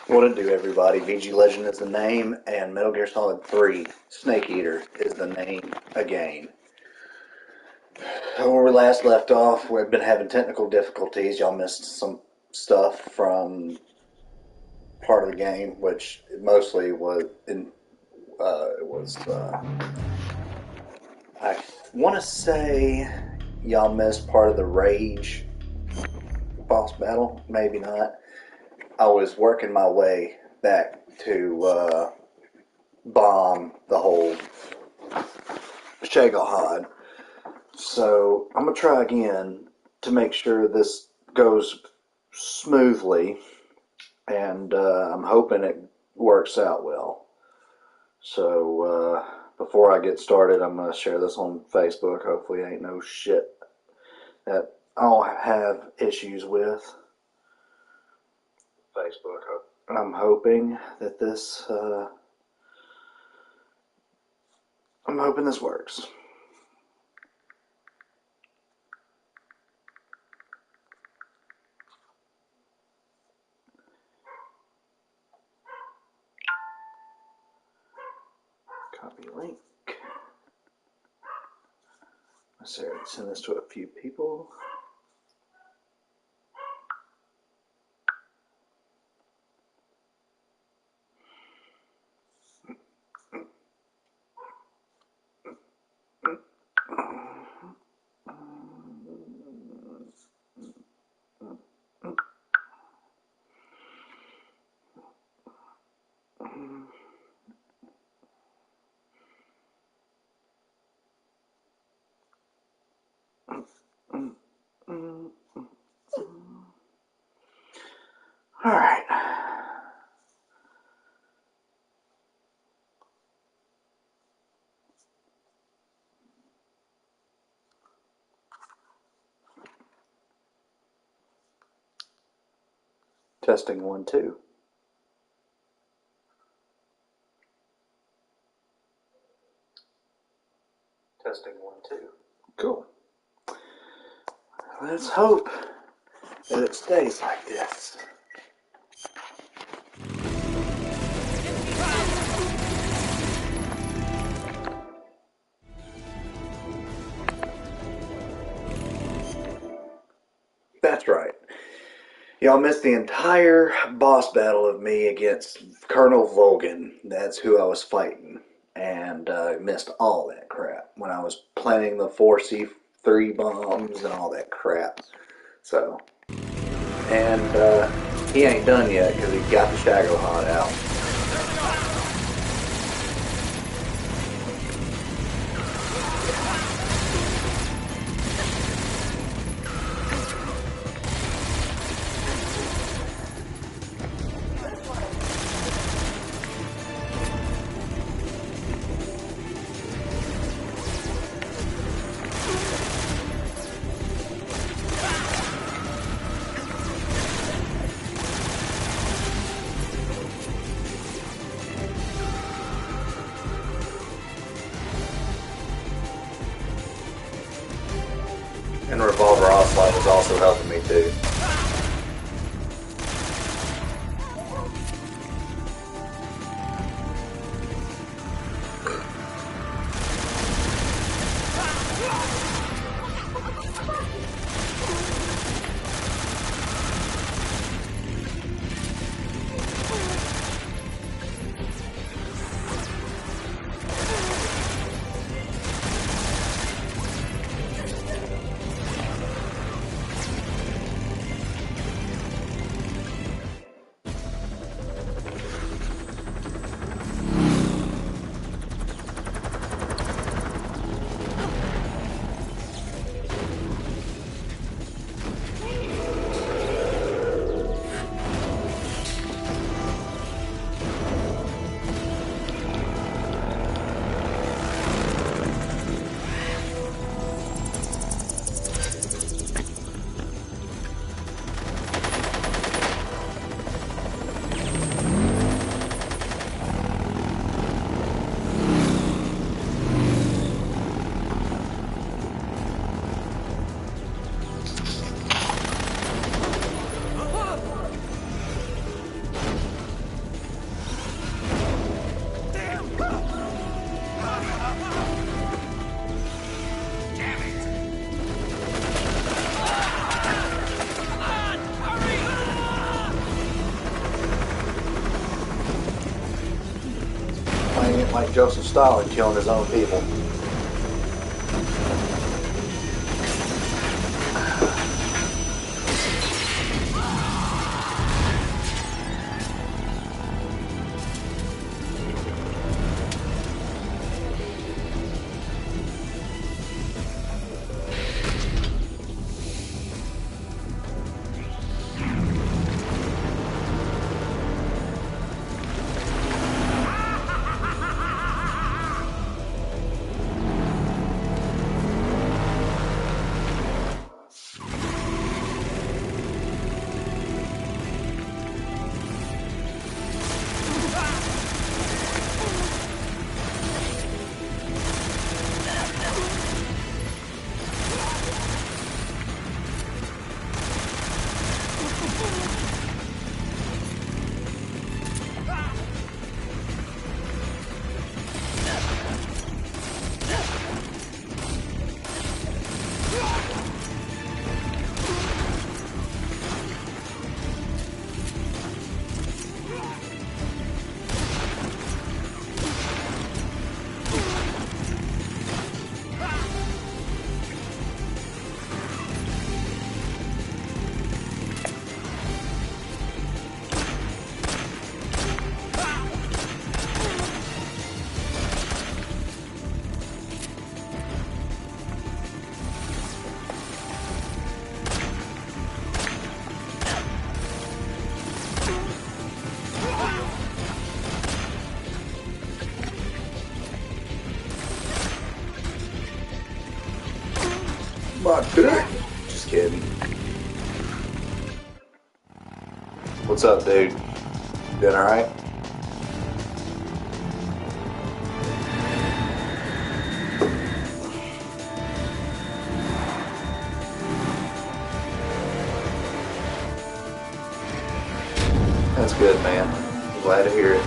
What it do, everybody? VG Legend is the name, and Metal Gear Solid 3 Snake Eater is the name again. Where we last left off, we've been having technical difficulties. Y'all missed some stuff from part of the game, which mostly was in. I want to say y'all missed part of the Rage boss battle. Maybe not. I was working my way back to bomb the whole Shagohod. So I'm going to try again to make sure this goes smoothly, and I'm hoping it works out well. So before I get started, I'm going to share this on Facebook. Hopefully ain't no shit that I'll have issues with. Facebook. I'm hoping that this works. Copy link. Let's send this to a few people. All right. Testing 1, 2. Testing 1, 2. Cool. Let's hope that it stays like this. That's right. Y'all missed the entire boss battle of me against Colonel Volgan. That's who I was fighting. And missed all that crap when I was planting the 4C3 bombs and all that crap. So, and he ain't done yet because he got the Shagohod out. And Revolver Ocelot is also helping me too. like Joseph Stalin killing his own people. Just kidding. What's up, dude? Doing alright? That's good, man. I'm glad to hear it.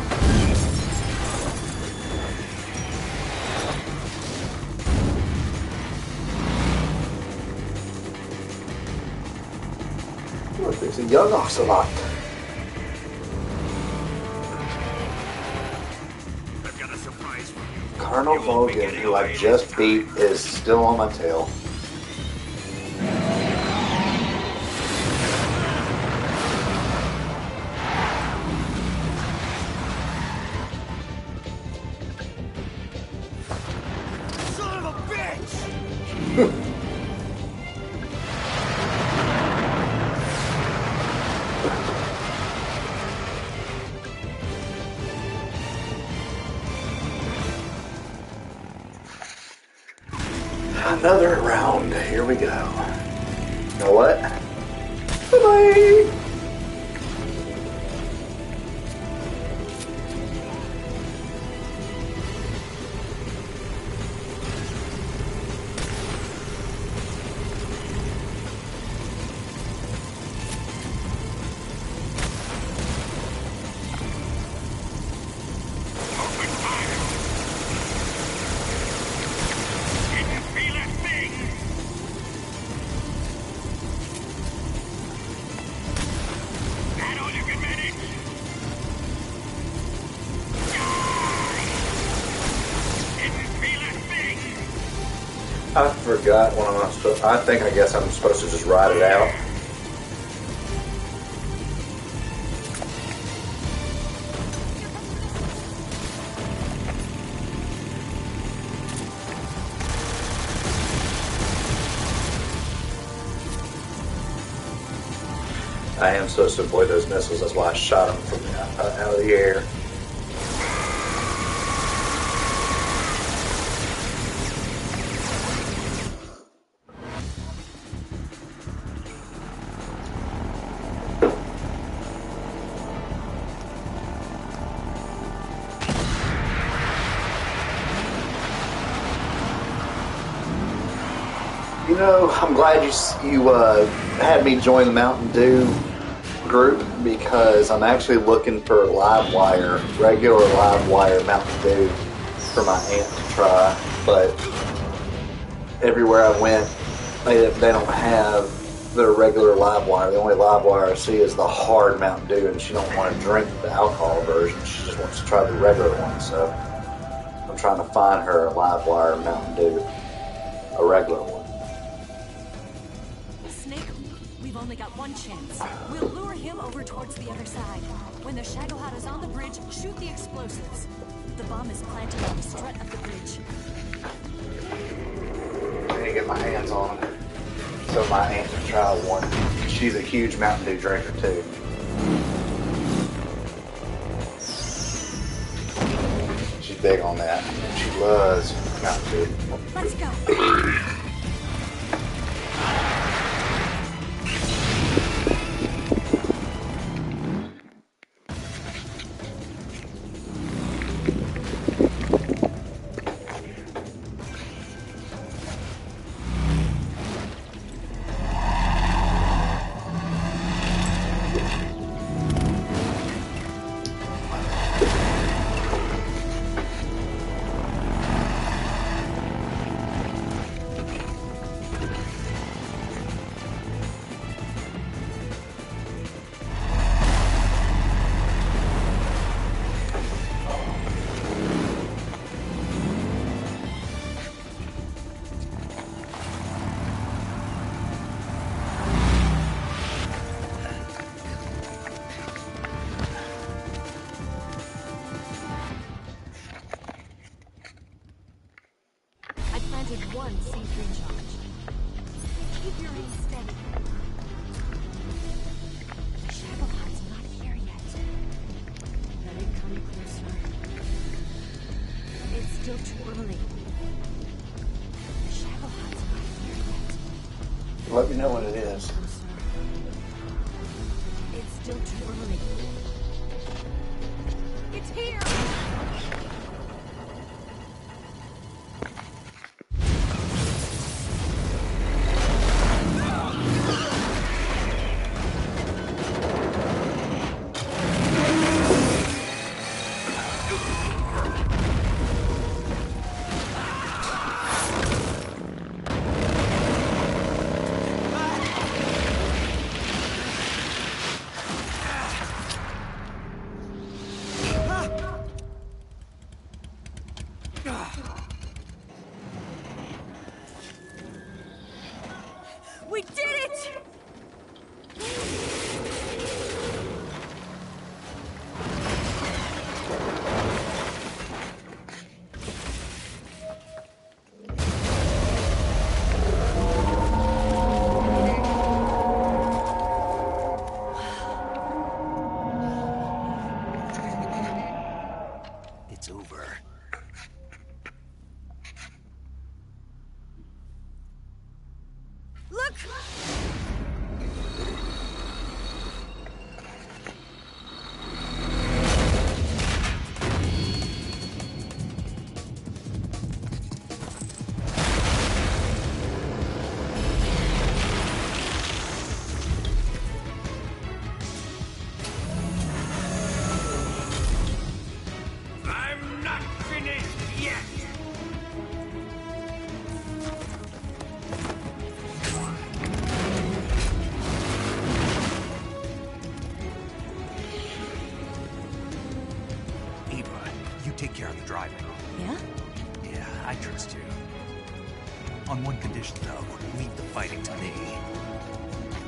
Look, there's a young ocelot. I've got a surprise for you. Colonel Logan, who I just beat, is still on my tail. Son of a bitch! Another round. Here we go. You know what? Bye-bye. I forgot what I'm supposed. I guess I'm supposed to just ride it out. I am supposed to avoid those missiles. That's why I shot them from out of the air. You know, I'm glad you had me join the Mountain Dew group because I'm actually looking for regular live wire Mountain Dew for my aunt to try. But everywhere I went, they don't have the regular live wire. The only live wire I see is the hard Mountain Dew, and she don't want to drink the alcohol version. She just wants to try the regular one. So trying to find her a live wire Mountain Dew, a regular one. Snake, we've only got one chance. We'll lure him over towards the other side. When the Shagohod is on the bridge, shoot the explosives. The bomb is planted on the strut of the bridge. I need to get my hands on them. So my aunt can try one. She's a huge Mountain Dew drinker too. She's big on that. She loves Mountain Dew. Let's go. One C3 charge. Keep your aim steady. The Shagohod's not here yet. Let it come closer. It's still too early. The Shagohod's not here yet. Let me know when it is. Closer. It's still too early. It's here! We did it! It's over. Look! I'm not finished yet! Eva, you take care of the driving. Yeah? Yeah, I trust you. On one condition, though, leave the fighting to me.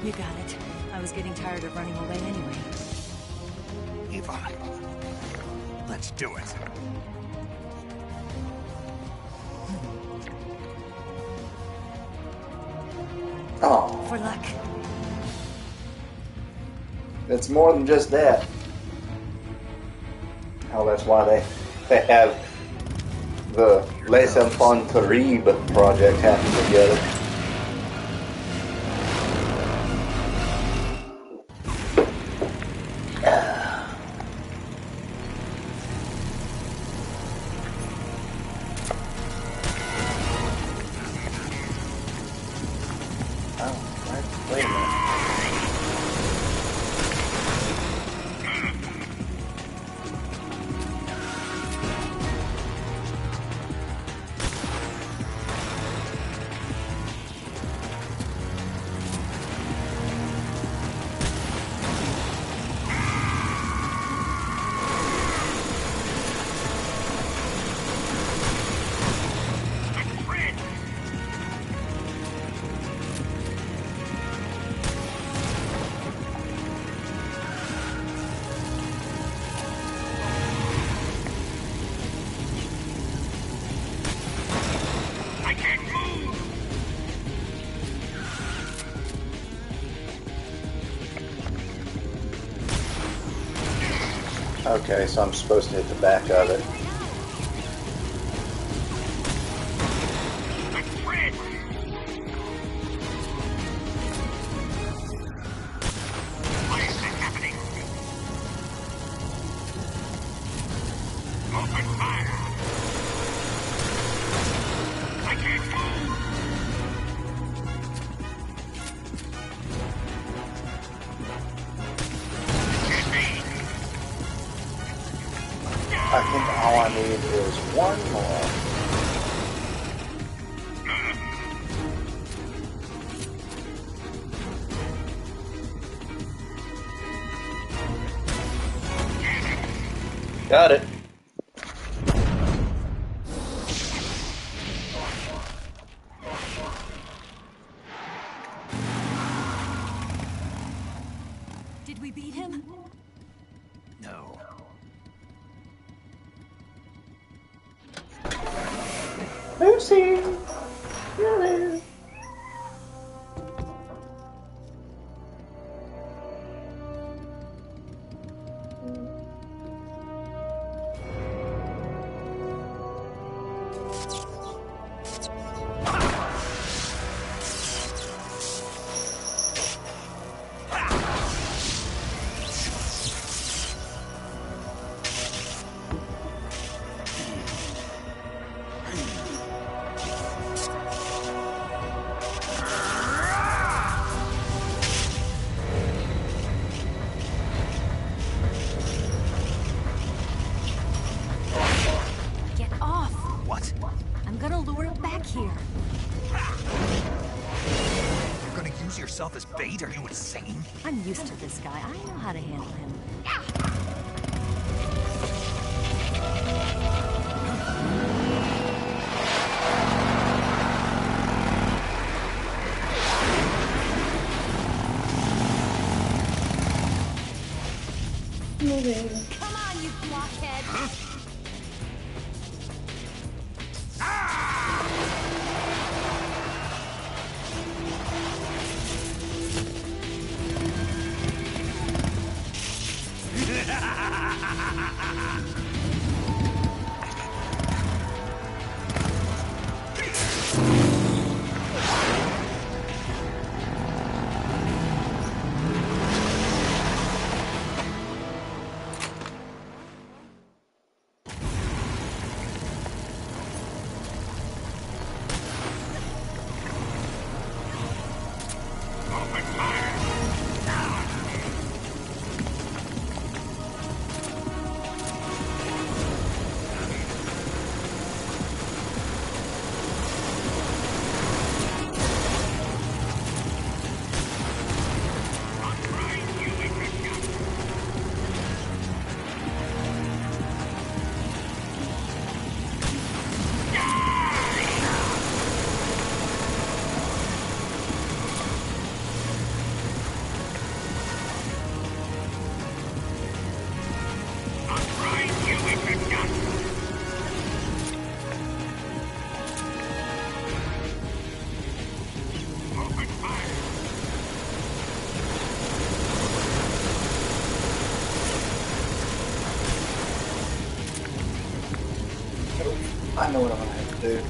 You got it. I was getting tired of running away anyway. Eva, let's do it. Oh, For luck. it's more than just that. Oh, that's why they have the Les Enfants Terribles project happening together. Oh, wait a minute. Okay, so I'm supposed to hit the back of it. I think all I need is one more. Got it. Did we beat him? No. Lucy! Really? Get off! What? I'm gonna lure it back here. You're gonna use yourself as bait? Are you insane? I'm used to this guy. I know how to handle him. Come on, you blockhead! I know what I'm gonna have to do.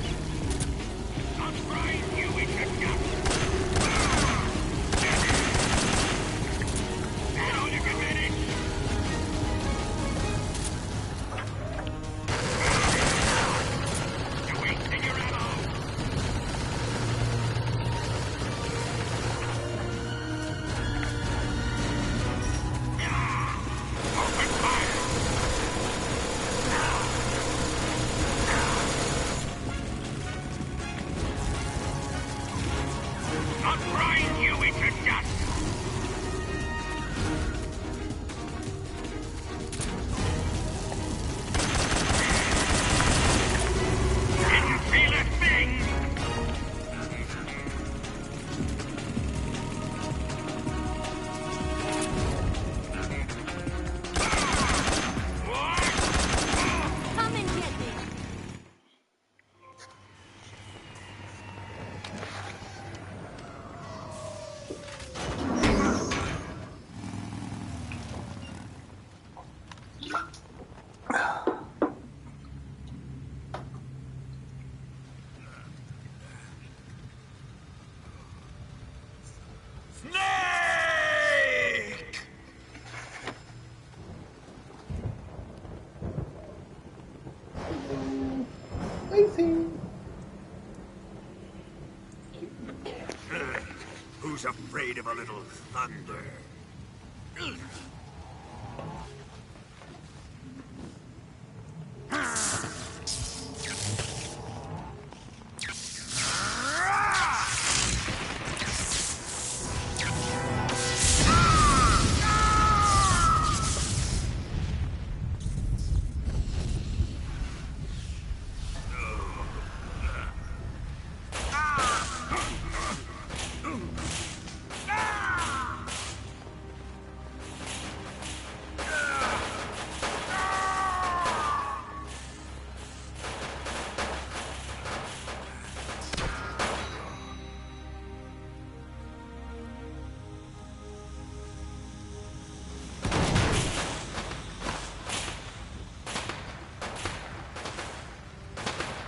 Who's afraid of a little thunder?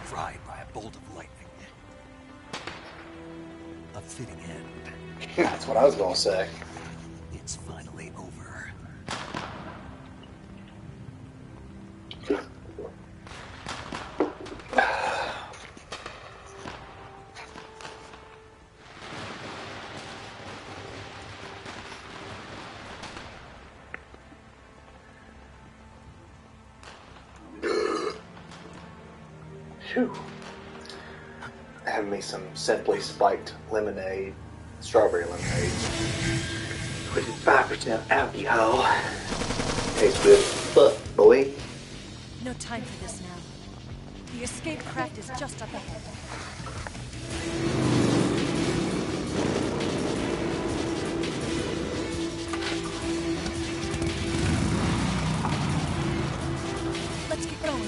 Fried by a bolt of lightning. A fitting end. That's what I was gonna say. It's finally over. Phew. Have me some simply spiked lemonade, strawberry lemonade. With 5% alcohol. Tastes good. But, boy. No time for this now. The escape craft is just up ahead. Let's get going.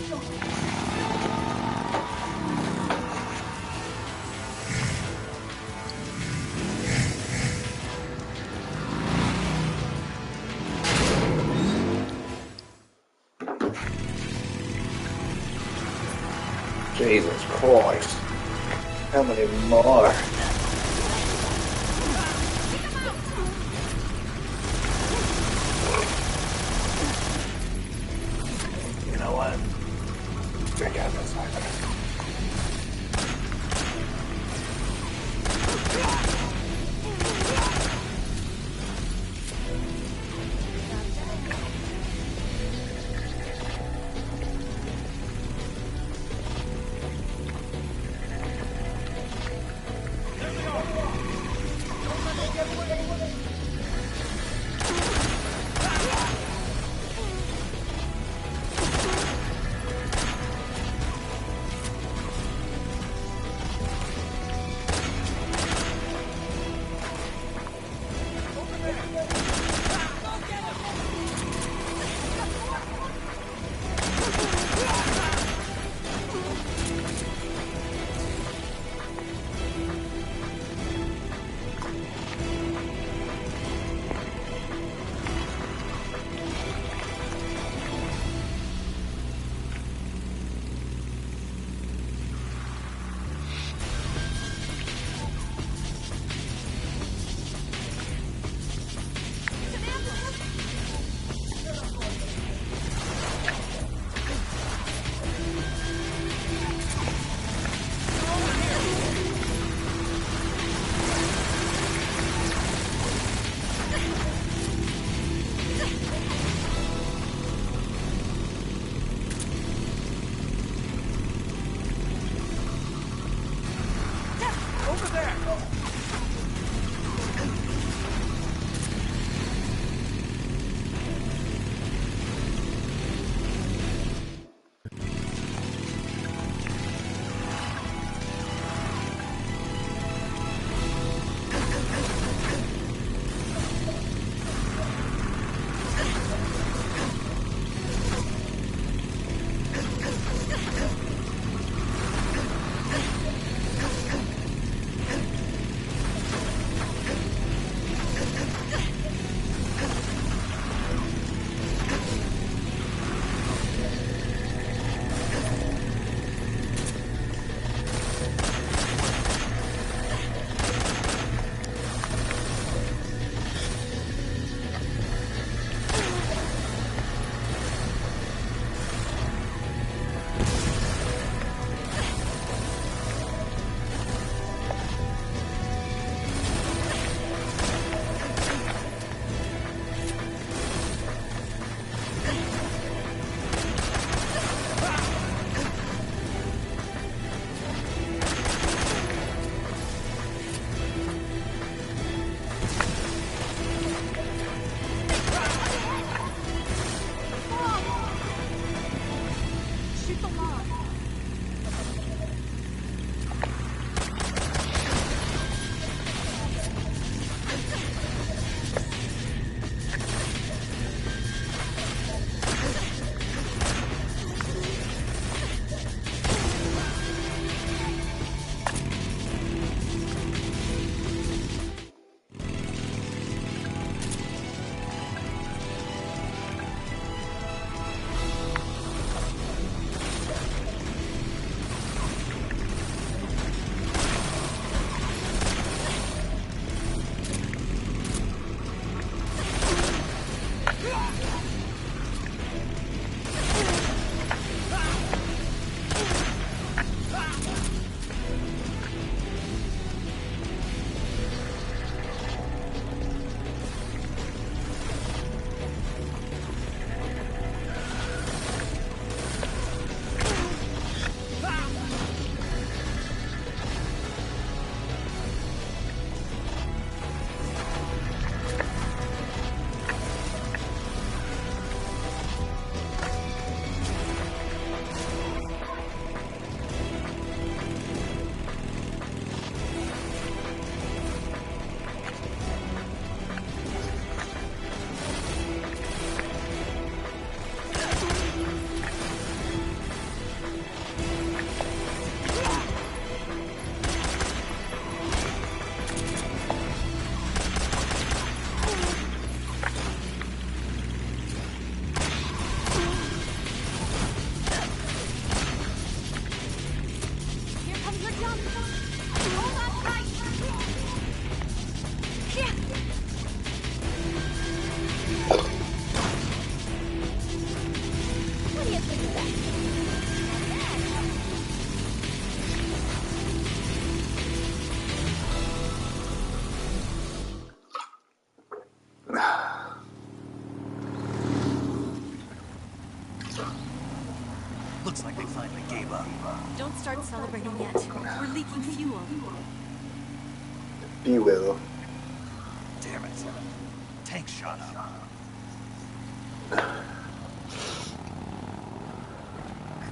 Jesus Christ. How many more? You know what? Drink out of this side. Looks like they finally gave up. Don't start celebrating yet. We're leaking fuel. Fuel. Damn it. Tank shot up.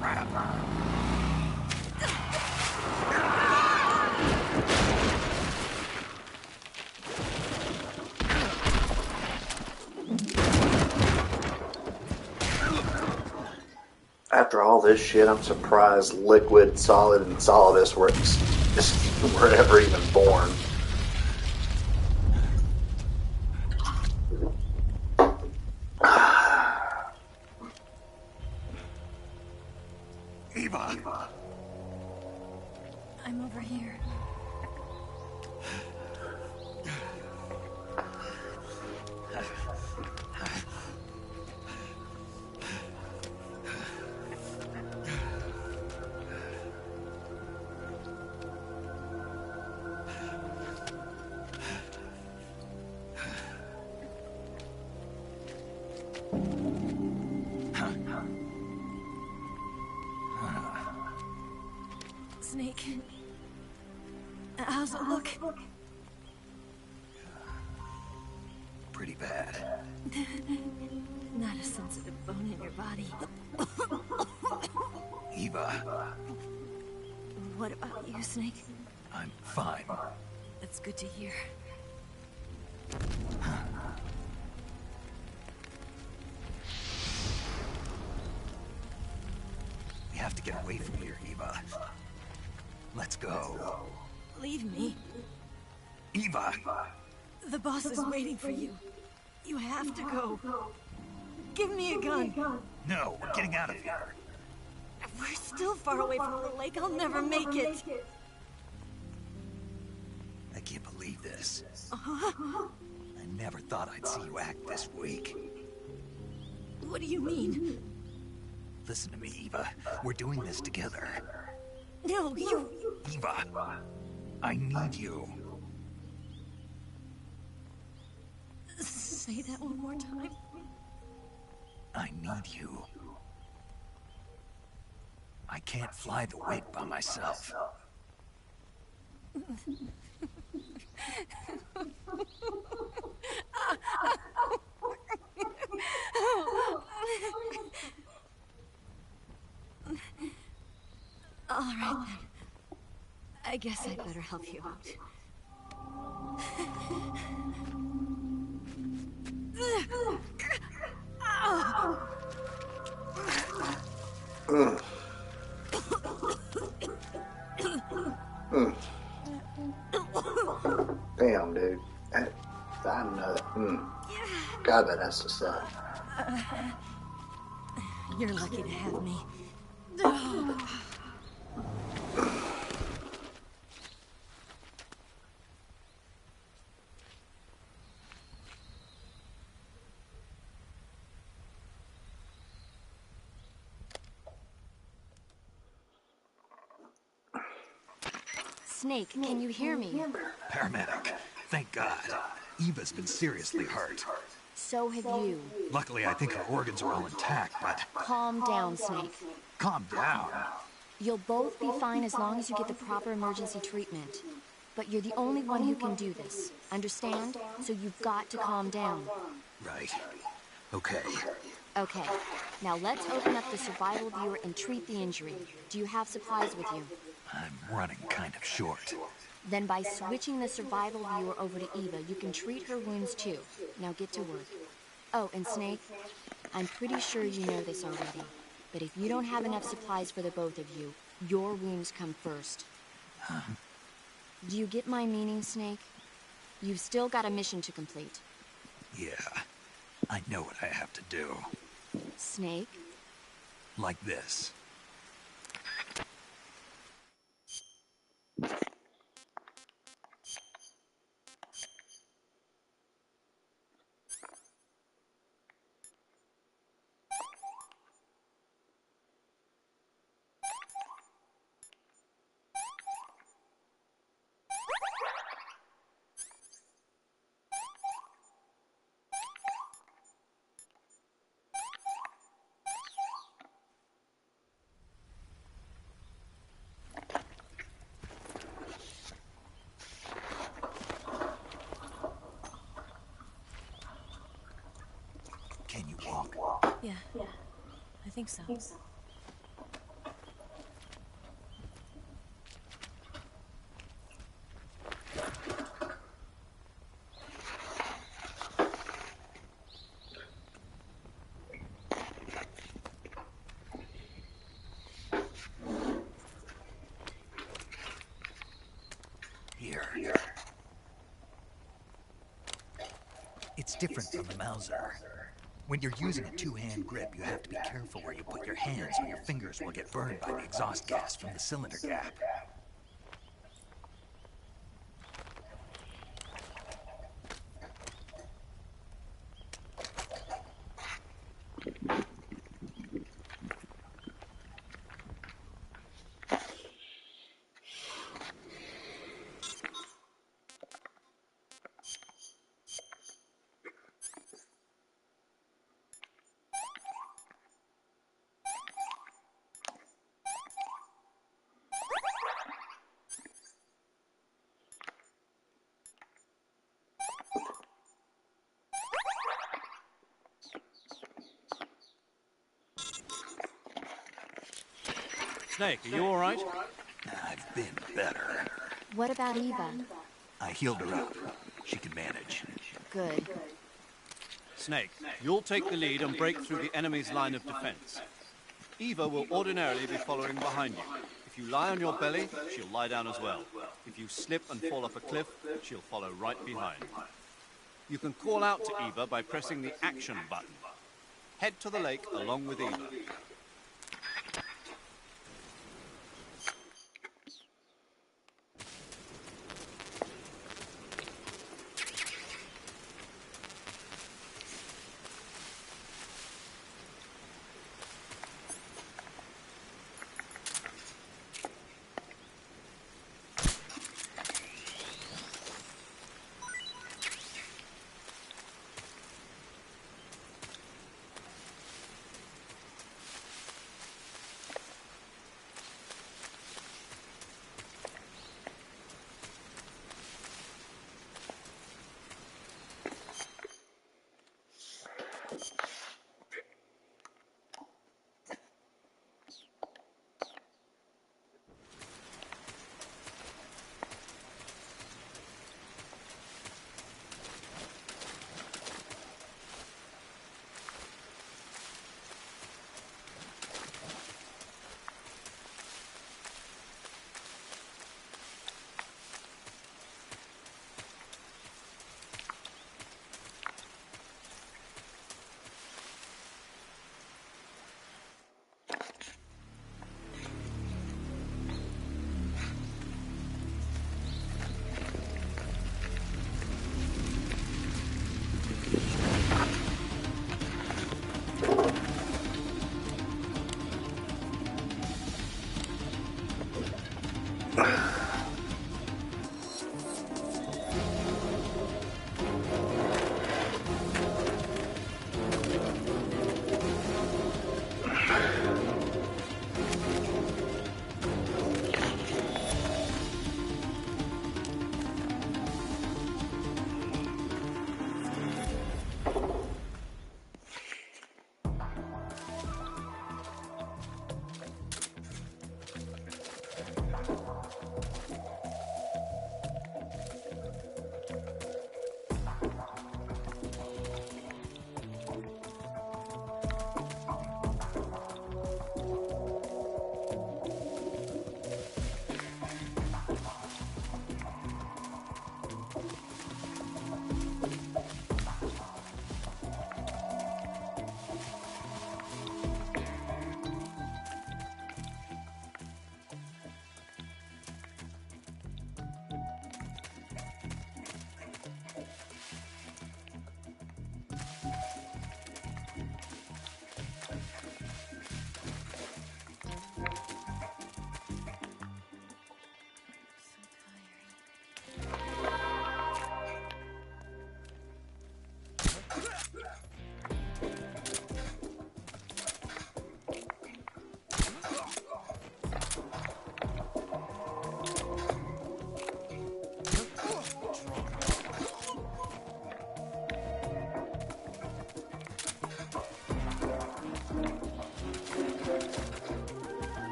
Crap. After all this shit, I'm surprised Liquid, Solid, and Solidus were ever even born. Eva! I'm over here. Snake. How's it look? Pretty bad. Not a sensitive bone in your body. Eva, What about you, Snake? I'm fine. That's good to hear. We have to get away from here, Eva. Let's go. Leave me. Eva! The boss is waiting for you. You have to go. Give me a gun. No, we're getting out of here. If we're still far away from the lake, I'll never make it. I can't believe this. I never thought I'd see you act this weak. What do you mean? Listen to me, Eva. We're doing this together. No, you... Eva, I need you. Say that one more time. I need you. I can't fly the wig by myself. All right, then. I guess I'd better help you out. Damn, dude. I know. God, that has to suck. You're lucky to have me. Snake, can you hear me? Paramedic, thank God. Eva's been seriously hurt. So have you. Luckily, I think her organs are all intact, but... Calm down, Snake. Calm down. You'll both be fine as long as you get the proper emergency treatment. But you're the only one who can do this. Understand? So you've got to calm down. Right. Okay. Okay. Now let's open up the survival viewer and treat the injury. Do you have supplies with you? I'm running kind of short. Then by switching the survival viewer over to Eva, you can treat her wounds too. Now get to work. Oh, and Snake, I'm pretty sure you know this already, but if you don't have enough supplies for the both of you, your wounds come first. Huh? Do you get my meaning, Snake? You've still got a mission to complete. Yeah, I know what I have to do. Snake? Like this. Yeah, I think so. Here. It's different from the Mauser. When you're using a two-hand grip, you have to be careful where you put your hands or your fingers will get burned by the exhaust gas from the cylinder gap. Snake, are you all right? I've been better. What about Eva? I healed her up. She can manage. Good. Snake, you'll take the lead and break through the enemy's line of defense. Eva will ordinarily be following behind you. If you lie on your belly, she'll lie down as well. If you slip and fall off a cliff, she'll follow right behind. You can call out to Eva by pressing the action button. Head to the lake along with Eva.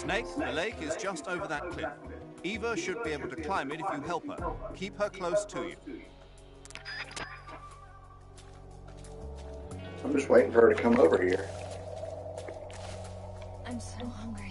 Snake, the lake is just over that cliff. Eva should be able to climb it if you help her. Keep her close to you. I'm just waiting for her to come over here. I'm so hungry.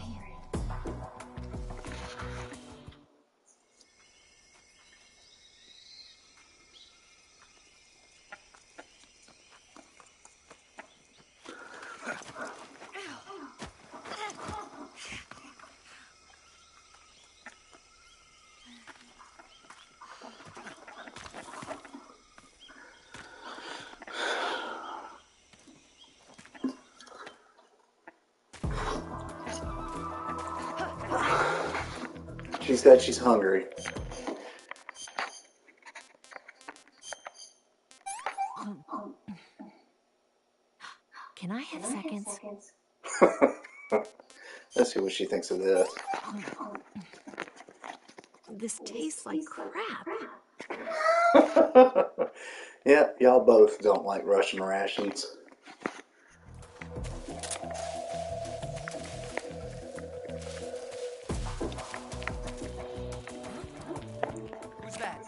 She said she's hungry. Can I have seconds? Let's see what she thinks of this. This tastes like crap. Yeah, y'all both don't like Russian rations. Who's that?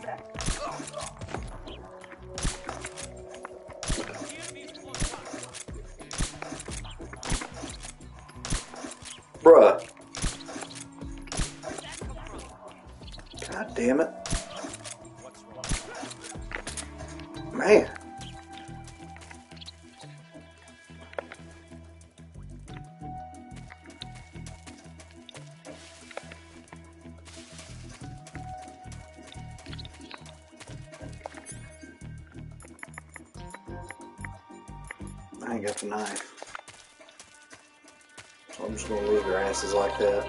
Bruh. God damn it. Man. I ain't got the knife. So I'm just gonna leave their asses like that.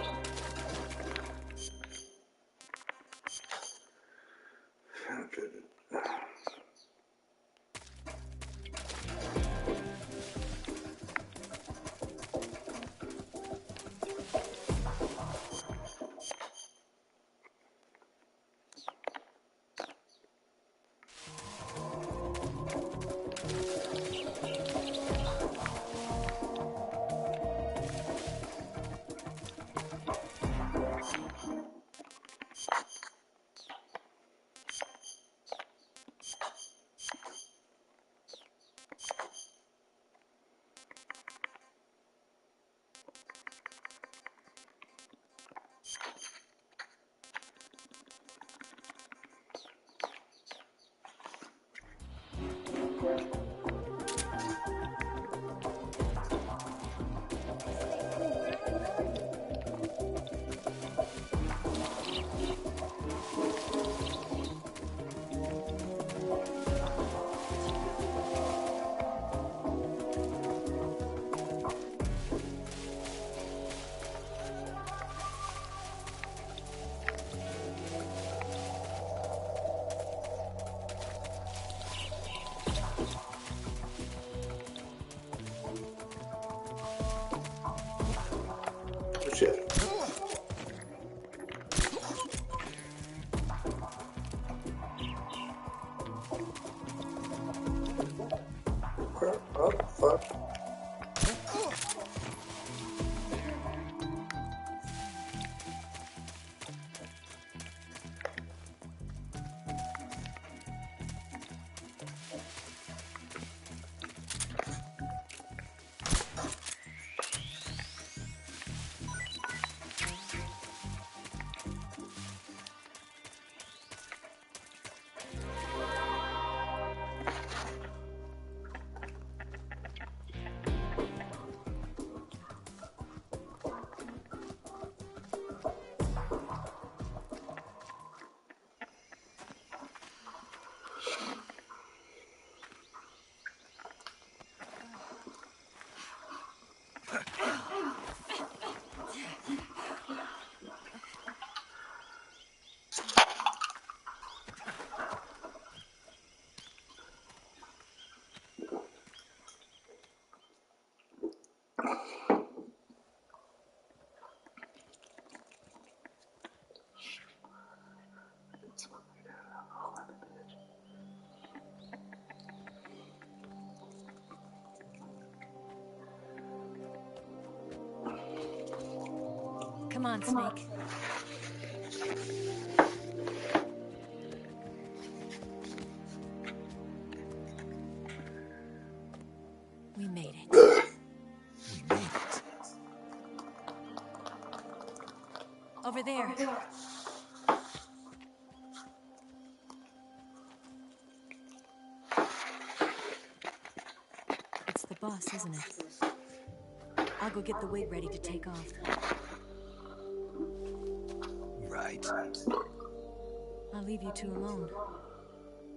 Shit. Oh, fuck. on, Snake. We made it. We made it. Over there. It's the bus, isn't it? I'll go get the wig ready to take off. Right. I'll leave you two alone.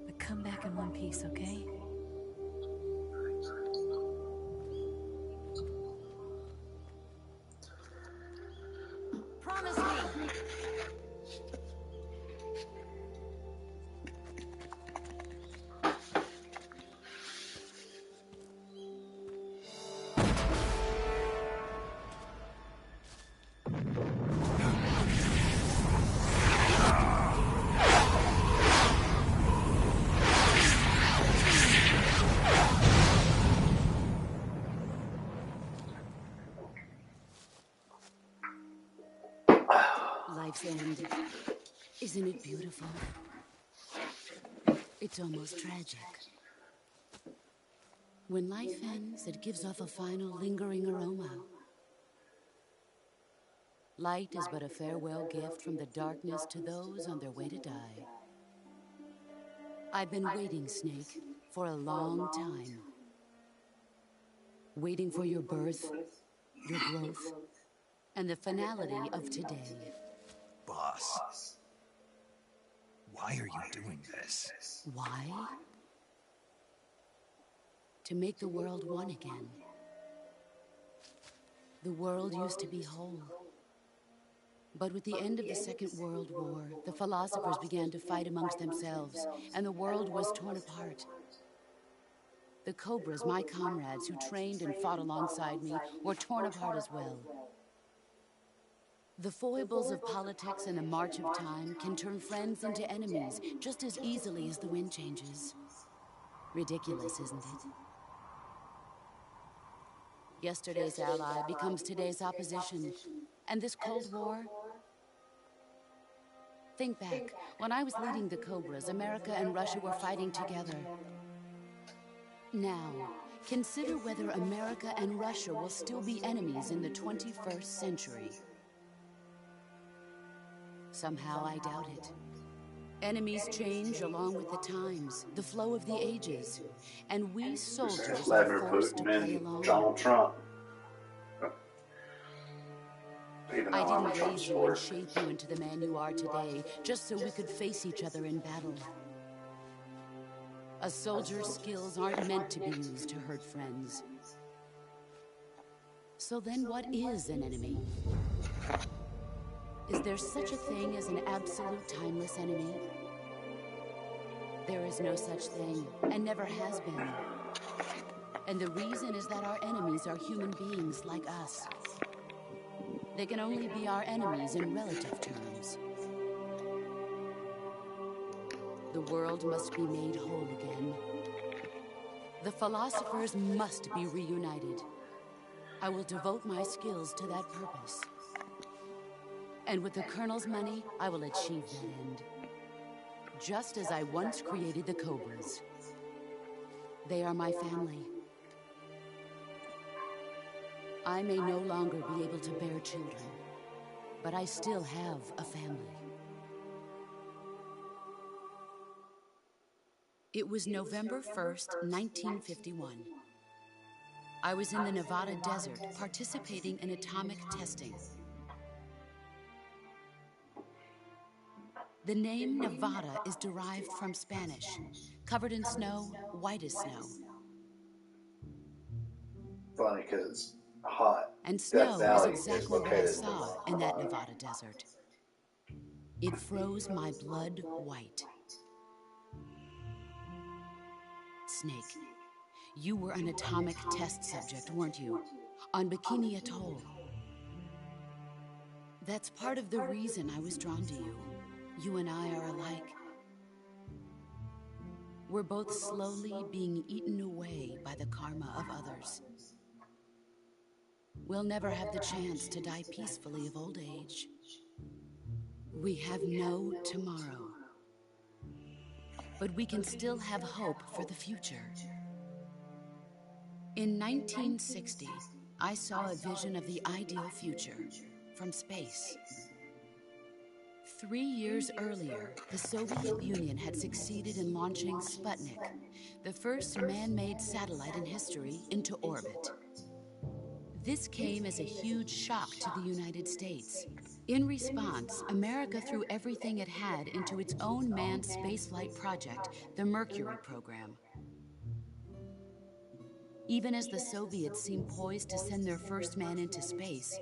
But come back in one piece, okay? Promise me! Life's end. Isn't it beautiful? It's almost tragic. When life ends, it gives off a final lingering aroma. Light is but a farewell gift from the darkness to those on their way to die. I've been waiting, Snake, for a long time. Waiting for your birth, your growth, and the finality of today. Boss. Why are you doing this? Why? To make the world one again. The world used to be whole. But with the end of the Second World War, the philosophers began to fight amongst themselves, and the world was torn apart. The Cobras, my comrades who trained and fought alongside me, were torn apart as well. The foibles of politics and the march of time can turn friends into enemies just as easily as the wind changes. Ridiculous, isn't it? Yesterday's ally becomes today's opposition. And this Cold War? Think back. When I was leading the Cobras, America and Russia were fighting together. Now, consider whether America and Russia will still be enemies in the 21st century. Somehow I doubt it. Enemies change along with the times, the flow of the ages, and we soldiers are forced to play along. Donald Trump. I didn't raise you and shape you into the man you are today, just so we could face each other in battle. A soldier's skills aren't meant to be used to hurt friends. So then what is an enemy? Is there such a thing as an absolute timeless enemy? There is no such thing, and never has been. And the reason is that our enemies are human beings like us. They can only be our enemies in relative terms. The world must be made whole again. The philosophers must be reunited. I will devote my skills to that purpose. And with the Colonel's money, I will achieve that end. Just as I once created the Cobras. They are my family. I may no longer be able to bear children, but I still have a family. It was November 1st, 1951. I was in the Nevada desert participating in atomic testing. The name Nevada is derived from Spanish, covered in snow, white as snow. Funny because it's hot. And snow is exactly what I saw in that Nevada desert. It froze my blood white. Snake, you were an atomic test subject, weren't you? On Bikini Atoll. That's part of the reason I was drawn to you. You and I are alike. We're both slowly being eaten away by the karma of others. we'll never have the chance to die peacefully of old age. We have no tomorrow. But we can still have hope for the future. In 1960, I saw a vision of the ideal future from space. 3 years earlier, the Soviet Union had succeeded in launching Sputnik, the first man-made satellite in history, into orbit. This came as a huge shock to the United States. In response, America threw everything it had into its own manned spaceflight project, the Mercury program. Even as the Soviets seemed poised to send their first man into space,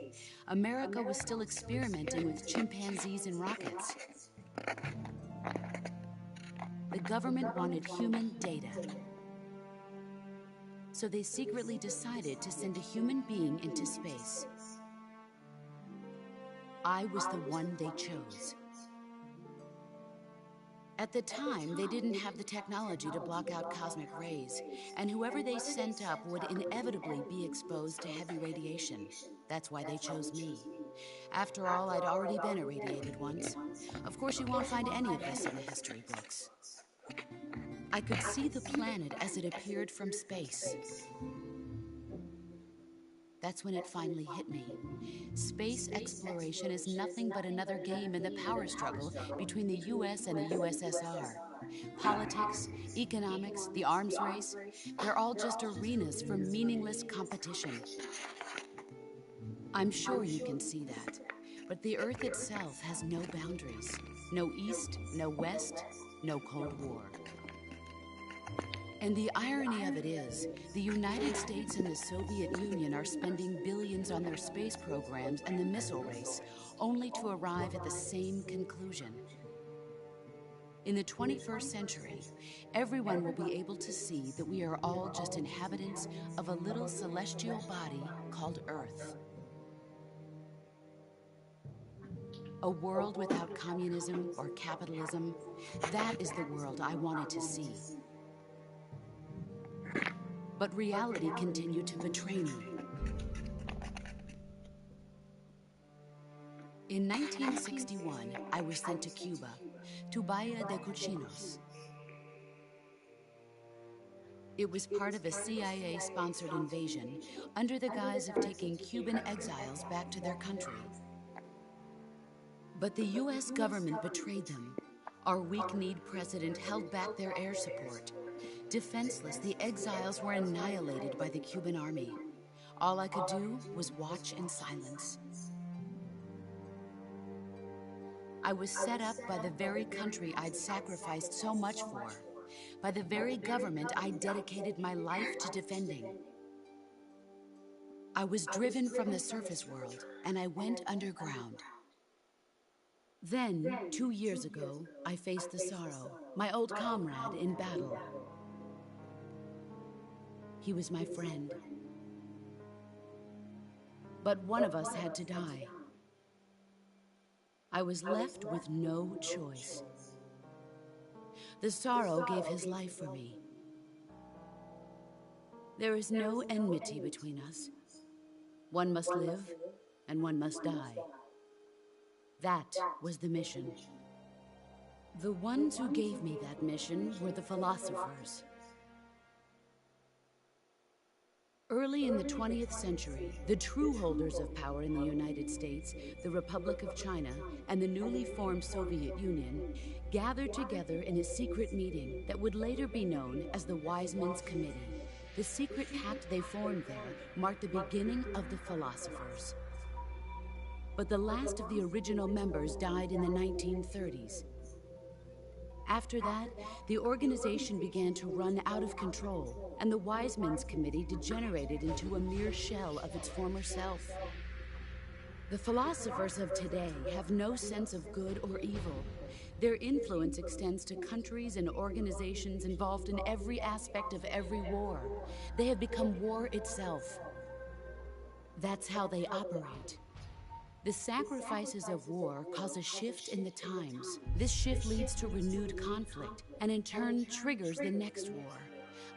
America was still experimenting with chimpanzees and rockets. The government wanted human data. So they secretly decided to send a human being into space. I was the one they chose. At the time, they didn't have the technology to block out cosmic rays, and whoever they sent up would inevitably be exposed to heavy radiation. That's why they chose me. After all, I'd already been irradiated once. Of course, you won't find any of this in the history books. I could see the planet as it appeared from space. That's when it finally hit me. Space exploration is nothing but another game in the power struggle between the US and the USSR. Politics, economics, the arms race, they're all just arenas for meaningless competition. I'm sure you can see that, but the Earth itself has no boundaries. No East, no West, no Cold War. And the irony of it is, the United States and the Soviet Union are spending billions on their space programs and the missile race, only to arrive at the same conclusion. In the 21st century, everyone will be able to see that we are all just inhabitants of a little celestial body called Earth. A world without communism or capitalism, that is the world I wanted to see. But reality continued to betray me. In 1961, I was sent to Cuba, to Bahia de Cochinos. It was part of a CIA-sponsored invasion under the guise of taking Cuban exiles back to their country. But the US government betrayed them. Our weak-kneed president held back their air support. Defenseless, the exiles were annihilated by the Cuban army. All I could do was watch in silence. I was set up by the very country I'd sacrificed so much for, by the very government I dedicated my life to defending. I was driven from the surface world, and I went underground. Then, 2 years ago, I faced the Sorrow, my old comrade in battle. He was my friend. But one of us had to die. I was left with no choice. The Sorrow gave his life for me. There is no enmity between us. One must live, and one must die. That was the mission. The ones who gave me that mission were the philosophers. Early in the 20th century, the true holders of power in the United States, the Republic of China, and the newly formed Soviet Union gathered together in a secret meeting that would later be known as the Wise Men's Committee. The secret pact they formed there marked the beginning of the philosophers. But the last of the original members died in the 1930s. After that, the organization began to run out of control, and the Wise Men's Committee degenerated into a mere shell of its former self. The philosophers of today have no sense of good or evil. Their influence extends to countries and organizations involved in every aspect of every war. They have become war itself. That's how they operate. The sacrifices of war cause a shift in the times. This shift leads to renewed conflict, and in turn triggers the next war.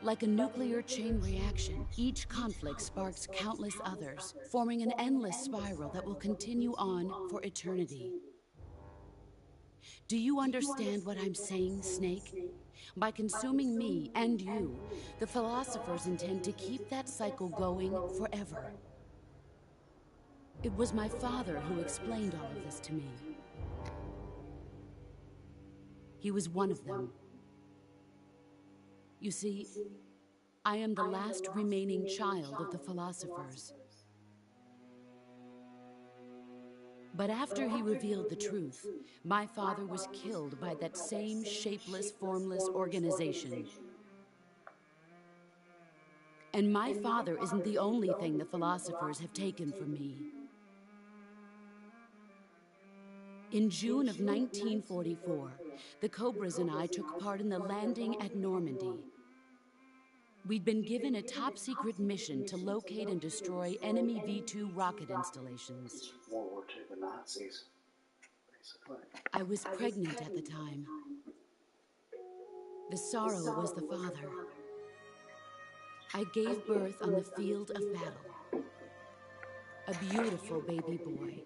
Like a nuclear chain reaction, each conflict sparks countless others, forming an endless spiral that will continue on for eternity. Do you understand what I'm saying, Snake? By consuming me and you, the philosophers intend to keep that cycle going forever. It was my father who explained all of this to me. He was one of them. You see, I am the last remaining child of the philosophers. But after he revealed the truth, my father was killed by that same shapeless, formless organization. And my father isn't the only thing the philosophers have taken from me. In June of 1944, the Cobras and I took part in the landing at Normandy. We'd been given a top-secret mission to locate and destroy enemy V-2 rocket installations. It's World War II, the Nazis, basically. I was pregnant at the time. The sorrow was the father. I gave birth on the field of battle. A beautiful baby boy.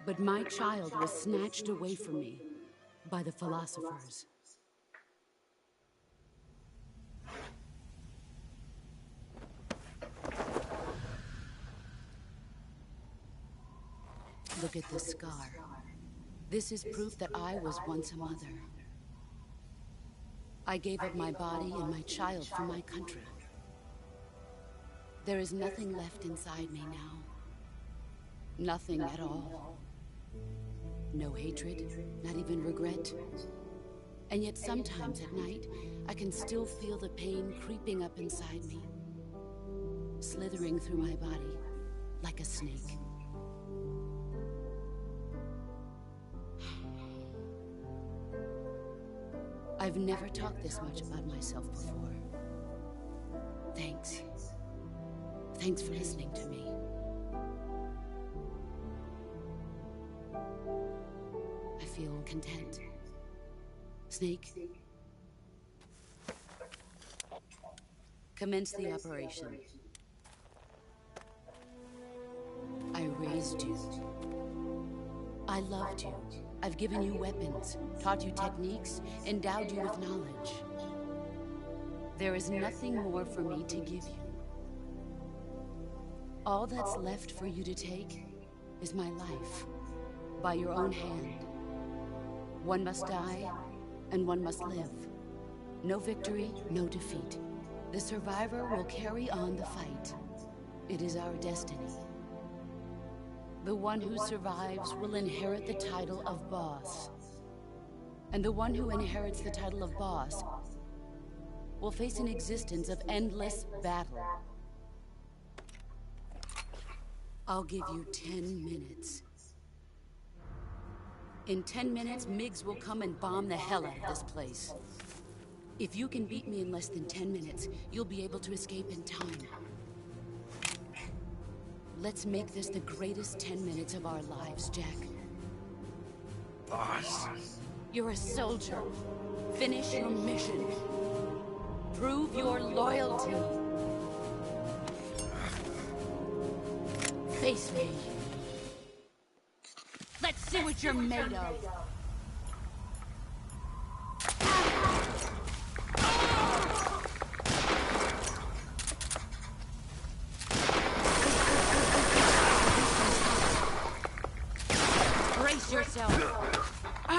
But my child was snatched away from me by the philosophers. Look at this scar. This is proof that I was once a mother. I gave up my body and my child for my country. There is nothing left inside me now. Nothing at all. No hatred, not even regret. And yet sometimes at night, I can still feel the pain creeping up inside me, slithering through my body like a snake. I've never talked this much about myself before. Thanks. Thanks for listening to me. I feel content. Snake, commence the operation. I raised you. I loved you. I've given you weapons, taught you techniques, endowed you with knowledge. There is nothing more for me to give you. All that's left for you to take is my life, by your own hand. One must die, and one must live. No victory, no defeat. The survivor will carry on the fight. It is our destiny. The one who survives will inherit the title of boss. And the one who inherits the title of boss will face an existence of endless battle. I'll give you 10 minutes. In 10 minutes, MiGs will come and bomb the hell out of this place. If you can beat me in less than 10 minutes, you'll be able to escape in time. Let's make this the greatest 10 minutes of our lives, Jack. Boss. You're a soldier. Finish your mission. Prove your loyalty. Face me. Let's see what you're made of. Brace yourself. I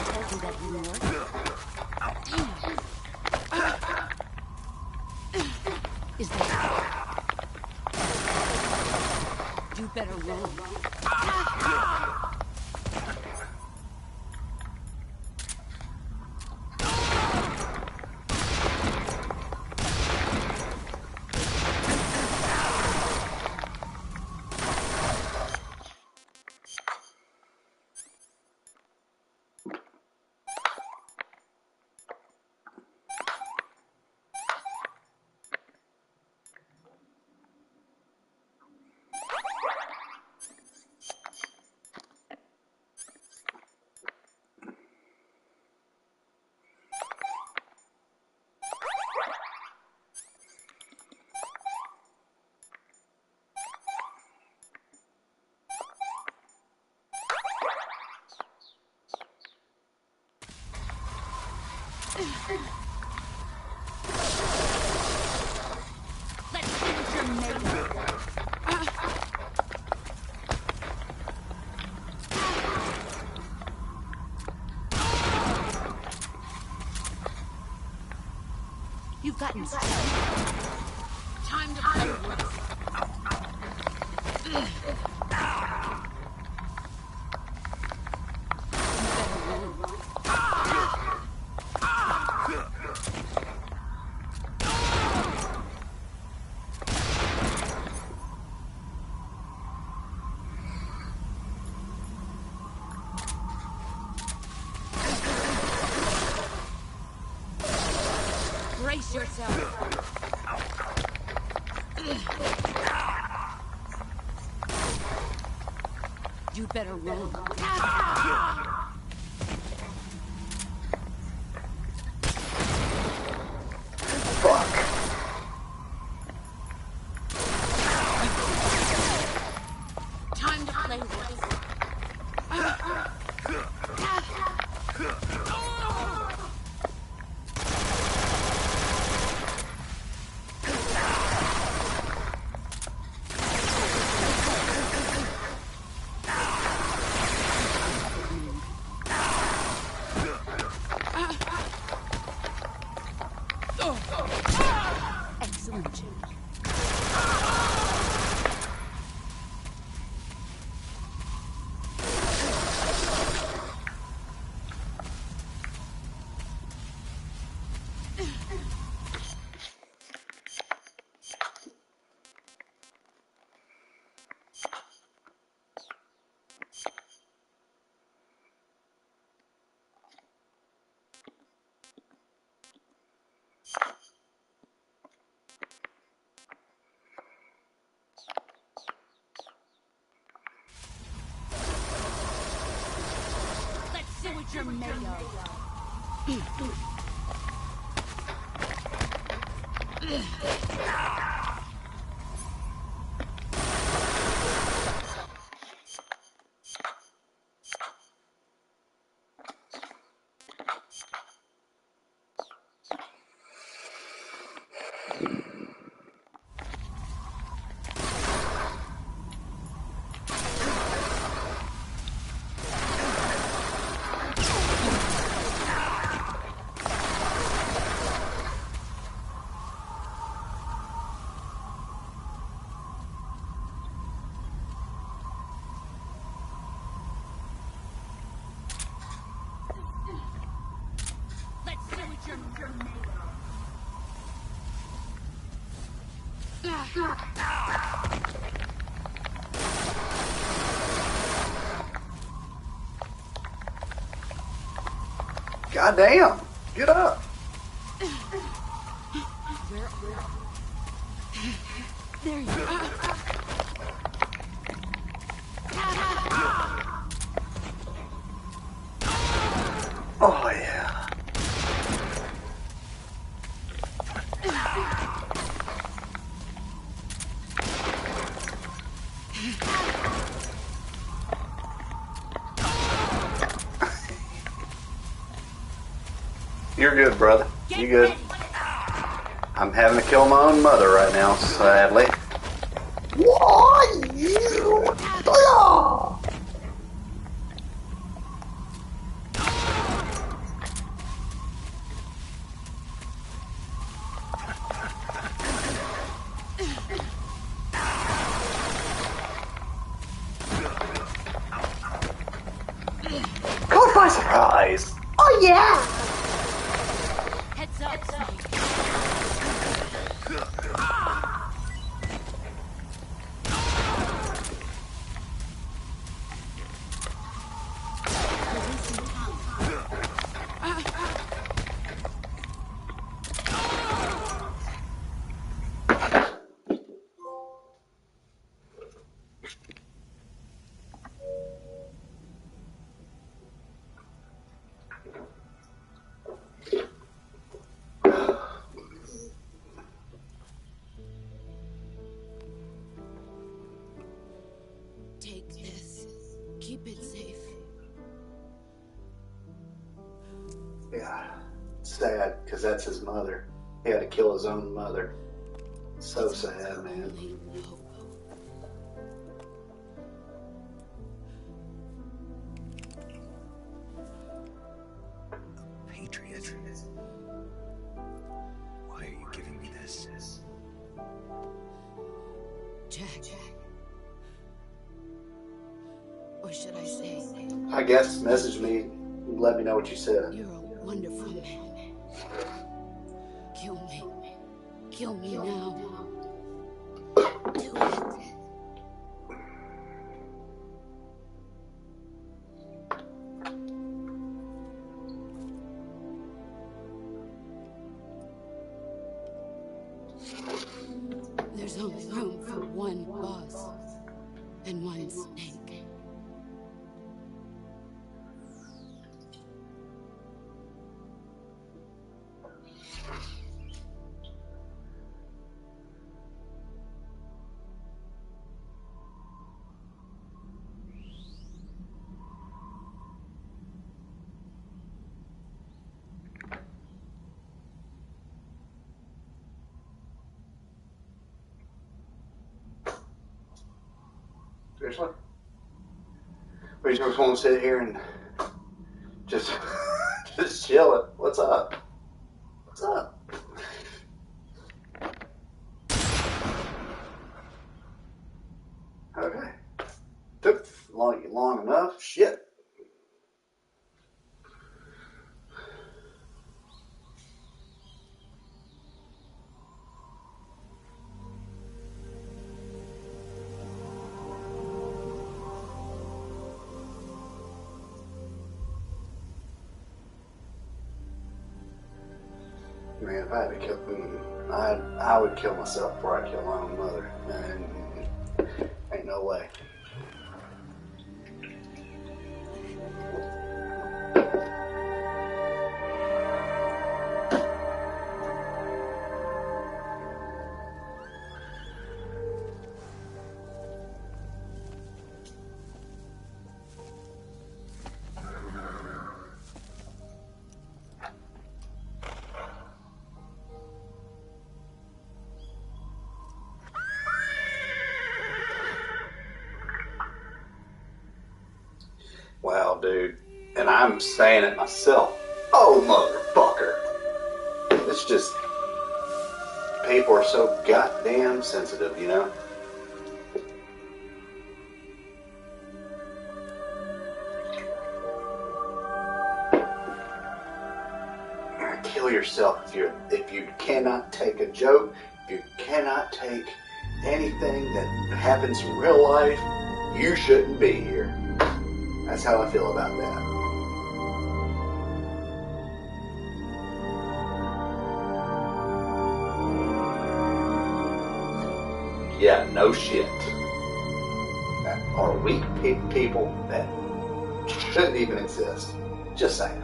told you that didn't work. Is that... You better run. Sutton's time to play rough. Brace yourself. You'd better run. Fuck. Time to play rough. Excellent job. Let's see what you're made of. Let's see what you're made God damn. Get up. There you go. Oh, yeah. You're good, brother. You good? I'm having to kill my own mother right now, sadly. What? You? Caught by surprise. Oh, yeah. Heads up, Snake. Take this. Keep it safe. Yeah, sad, because that's his mother. He had to kill his own mother. So sad, man. Only hope. Patriot. Why are you giving Jack. Or should I say... I guess message me and let me know what you said. You're a wonderful man. Kill me. Kill me now. Do it. There's only room for one boss and one snake. Seriously? Or you just want to sit here and just just chill it? What's up? What's up? Okay. Took long enough. Shit. Man, if I had to kill, I would kill myself before I kill my own mother. Man, ain't no way. Wow, dude. And I'm saying it myself. Oh, motherfucker. It's just, people are so goddamn sensitive, you know? Kill yourself if you cannot take a joke, if you cannot take anything that happens in real life, you shouldn't be here. That's how I feel about that. Yeah, no shit. That are weak people that shouldn't even exist. Just saying.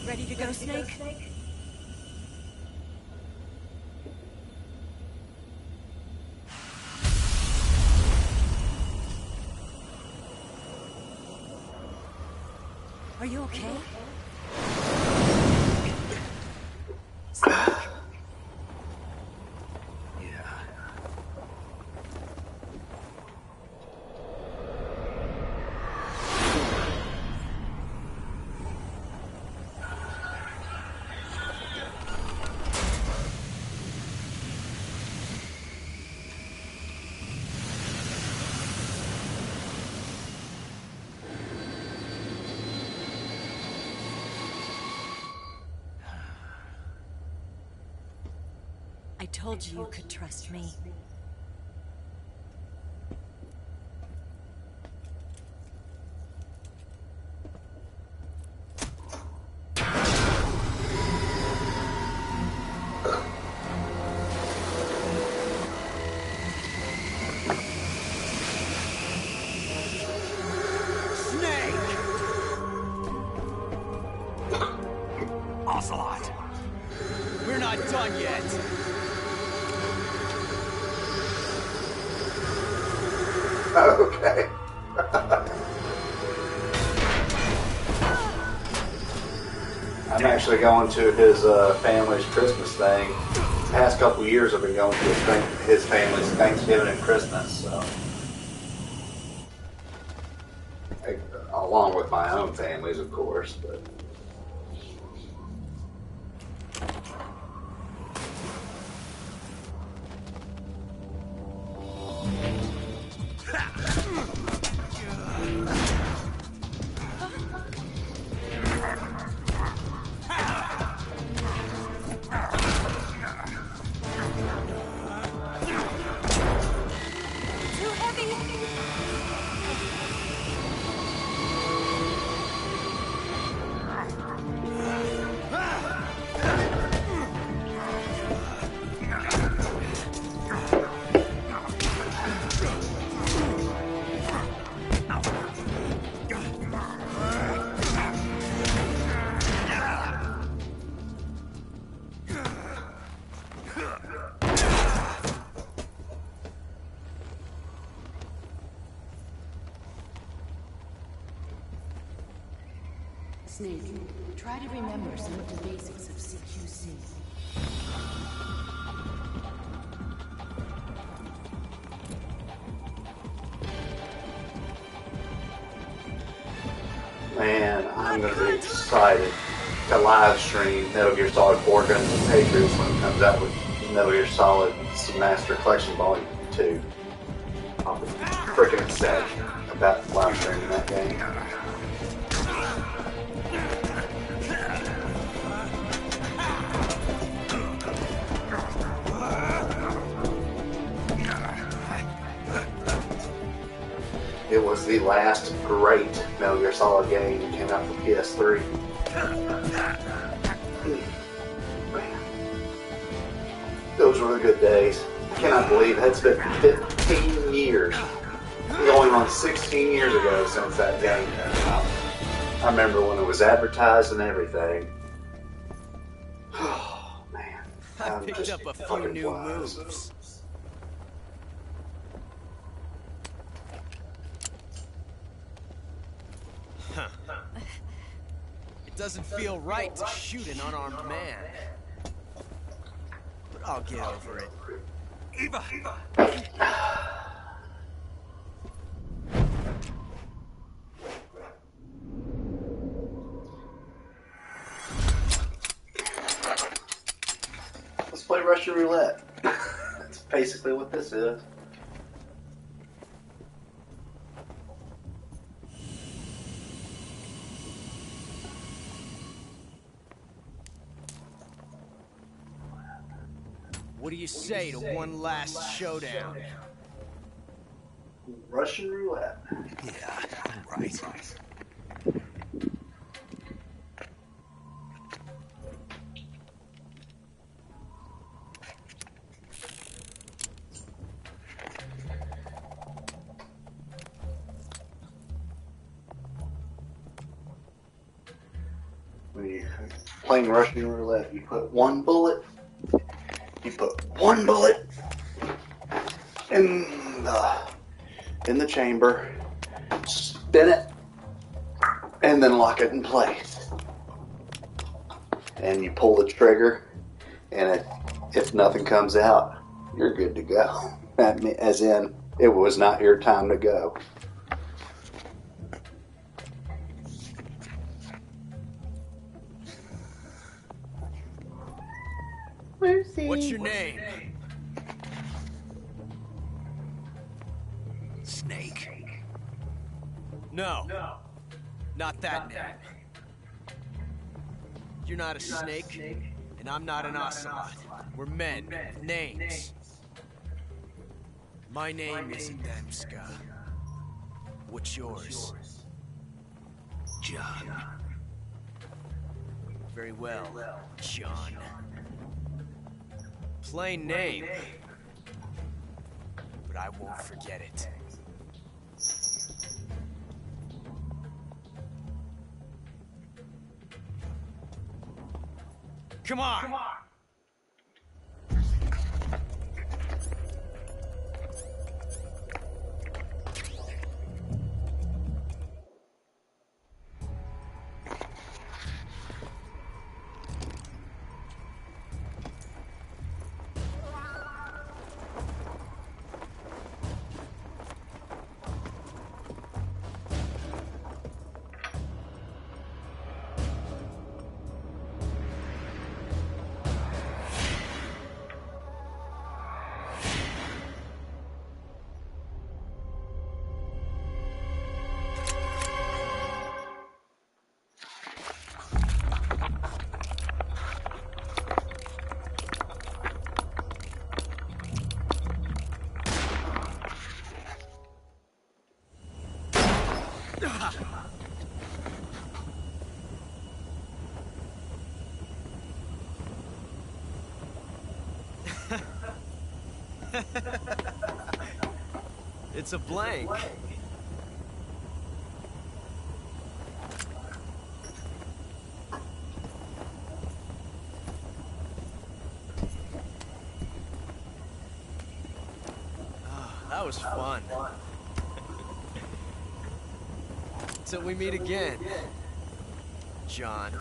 Ready to go, Snake? Are you okay? I told you you could trust me. Ocelot! We're not done yet! Okay. I'm actually going to his family's Christmas thing. The past couple years I've been going to his family's Thanksgiving and Christmas, so. Along with my own families, of course, but. Snake, try to remember some of the basics of CQC. Man, I'm going to be excited to live stream Metal Gear Solid 4 Guns and Patriots when it comes out with Metal Gear Solid Master Collection Volume 2. I'll be freaking ecstatic about live streaming that game. It was the last great Metal Gear Solid game that came out for PS3. Man. Those were the good days. I cannot believe it. It's been 15 years. Going on 16 years ago since that game came out. I remember when it was advertised and everything. Oh, man. I picked up a few new moves. Huh. It doesn't feel right to shoot an unarmed man. But I'll get over it. Eva! Let's play Russian roulette. That's basically what this is. What do you say to one last showdown? Russian roulette. Yeah, right. When you're playing Russian roulette, you put one bullet in the chamber, spin it, and then lock it in place. And you pull the trigger, and if nothing comes out, you're good to go. As in, it was not your time to go. What's your name? Snake. No. Not that name. You're not a snake, and I'm not an ocelot. We're men with names. My name is Adamska. What's yours? John. Very well, John. Plain name, but I won't forget it. Come on! It's a blank. That was fun. Till we meet again, John.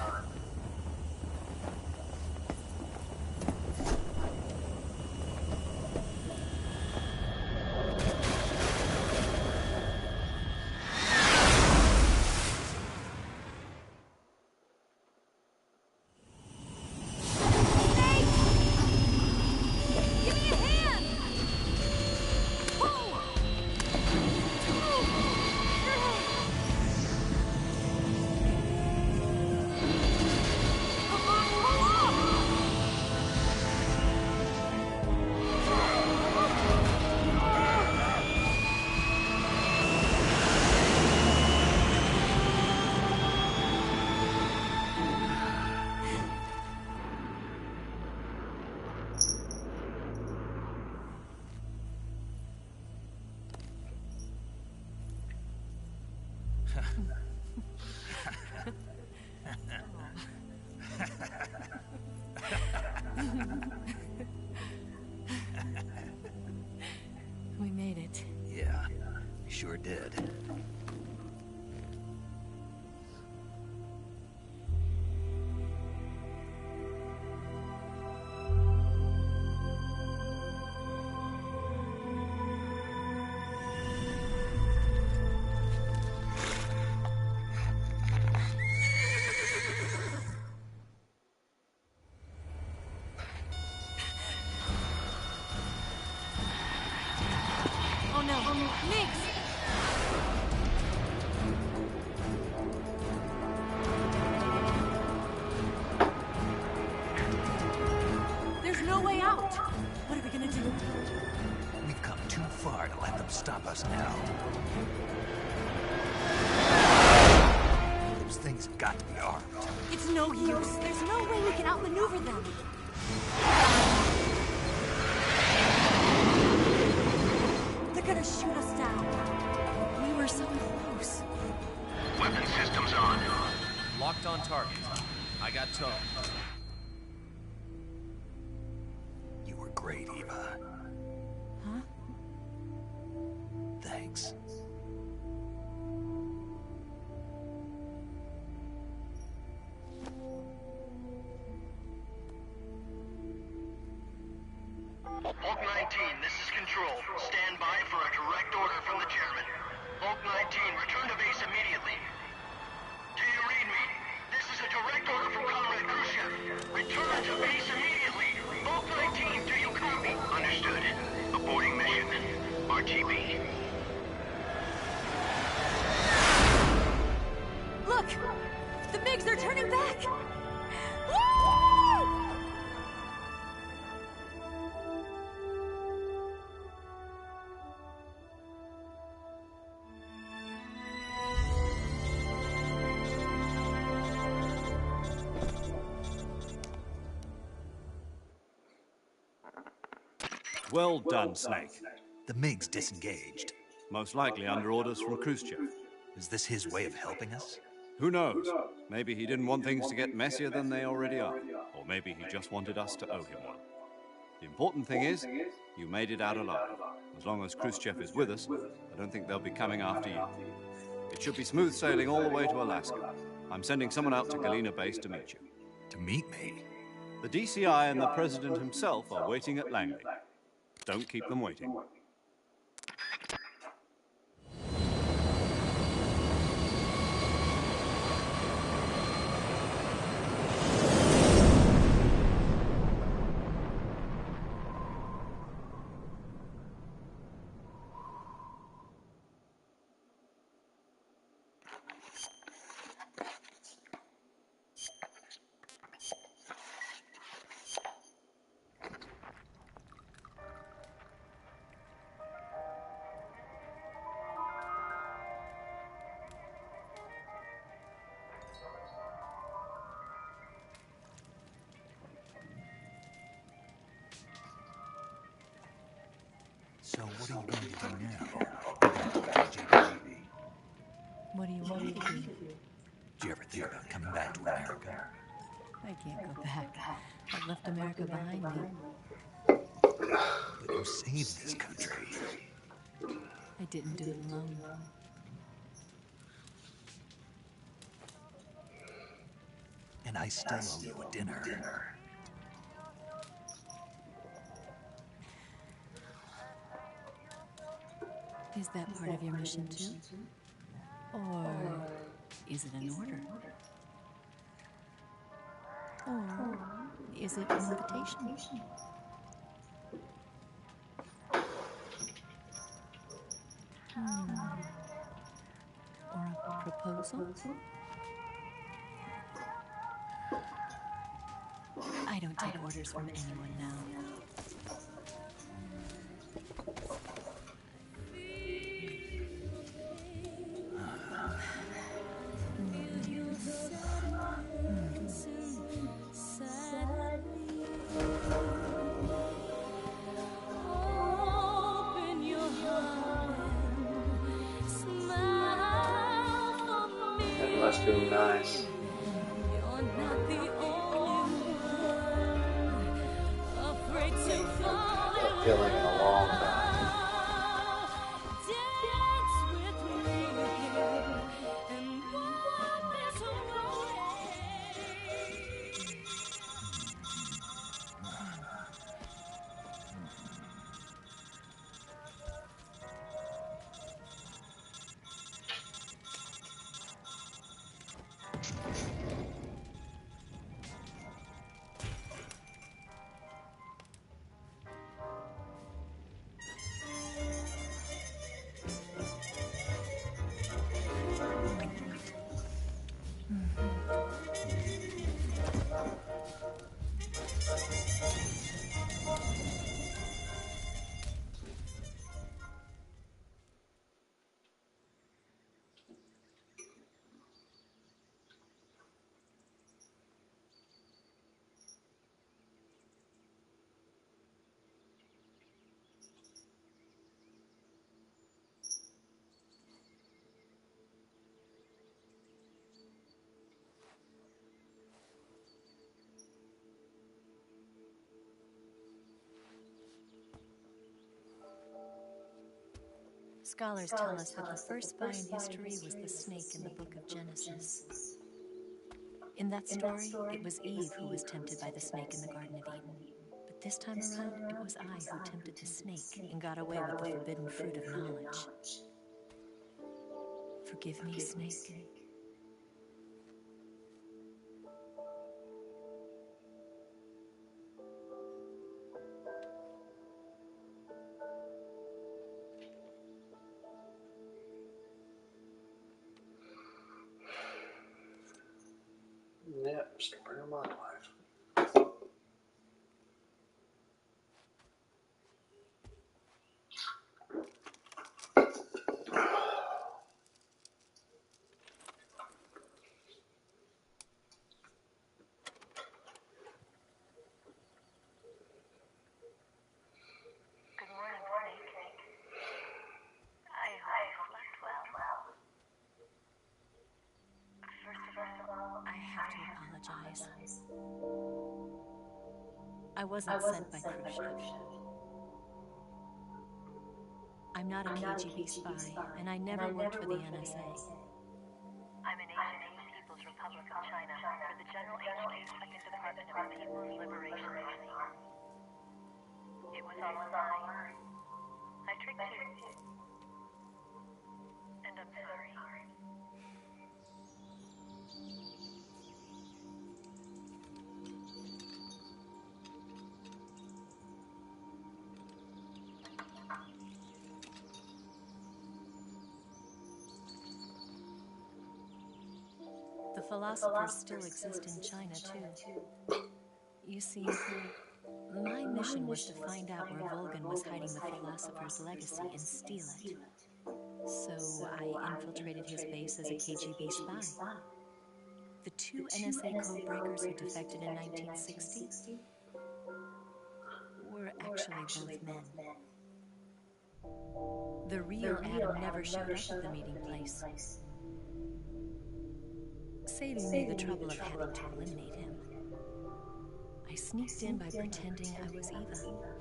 We made it. Yeah, we sure did. Oh no, Nix! There's no way out! What are we gonna do? We've come too far to let them stop us now. Those things have got to be armed. It's no use. There's no way we can outmaneuver them. They're gonna shoot us down. We were so close. Weapon systems on. Locked on target. I got towed. You were great, Eva. Huh? Thanks. Hulk 19, this is Control. Stand by for a direct order from the chairman. Hulk 19, return to base immediately. Do you read me? This is a direct order from Comrade Khrushchev. Return to base immediately. Hulk 19, do you copy? Understood. Aborting mission. RTB. Look! The MiGs are turning back! Woo! Well done, Snake. The MiGs disengaged. Most likely under orders from Khrushchev. Is this his way of helping us? Who knows? Maybe he didn't want things to get messier than they already are. Or maybe he just wanted us to owe him one. The important thing is, you made it out alive. As long as Khrushchev is with us, I don't think they'll be coming after you. It should be smooth sailing all the way to Alaska. I'm sending someone out to Galena Base to meet you. To meet me? The DCI and the President himself are waiting at Langley. Don't keep them waiting. So what are you going to do now? Go back to the KGB? What do you want me to do? Did you ever think about coming back to America? I can't go back. I've left America behind me. But you saved this country. I didn't do it alone. And I still owe you a dinner. Is that part of your mission too? Or is it an order? Or is it an invitation? Or a proposal? I don't take orders from anyone now. That must be nice. That feeling in a long time. Scholars tell us that the first spy in history was the snake in the book of Genesis. In that story, it was Eve who was tempted by the snake in the Garden of Eden. But this time around, it was I who tempted the snake and got away with the forbidden fruit of knowledge. Forgive me, snake. Yep, story of my life. Good morning, Snake. I hope you slept well. First of all, I have to apologize. I wasn't sent by Khrushchev. I'm not a KGB spy, and I never worked for the NSA. I'm an agent of the People's Republic of China for the General HQ, Second Department of the People's Liberation Army. It was all a lie. I tricked you. And I'm sorry. The philosophers still exist in China, too. You see, my mission was to find out where Volgan was hiding the philosopher's legacy and steal it. So I infiltrated his base as a KGB spy. The two NSA codebreakers who defected in 1960 were actually both men. The real Adam never showed up at the meeting place, saving me the trouble of having to eliminate him. I sneaked in by pretending I was Eva.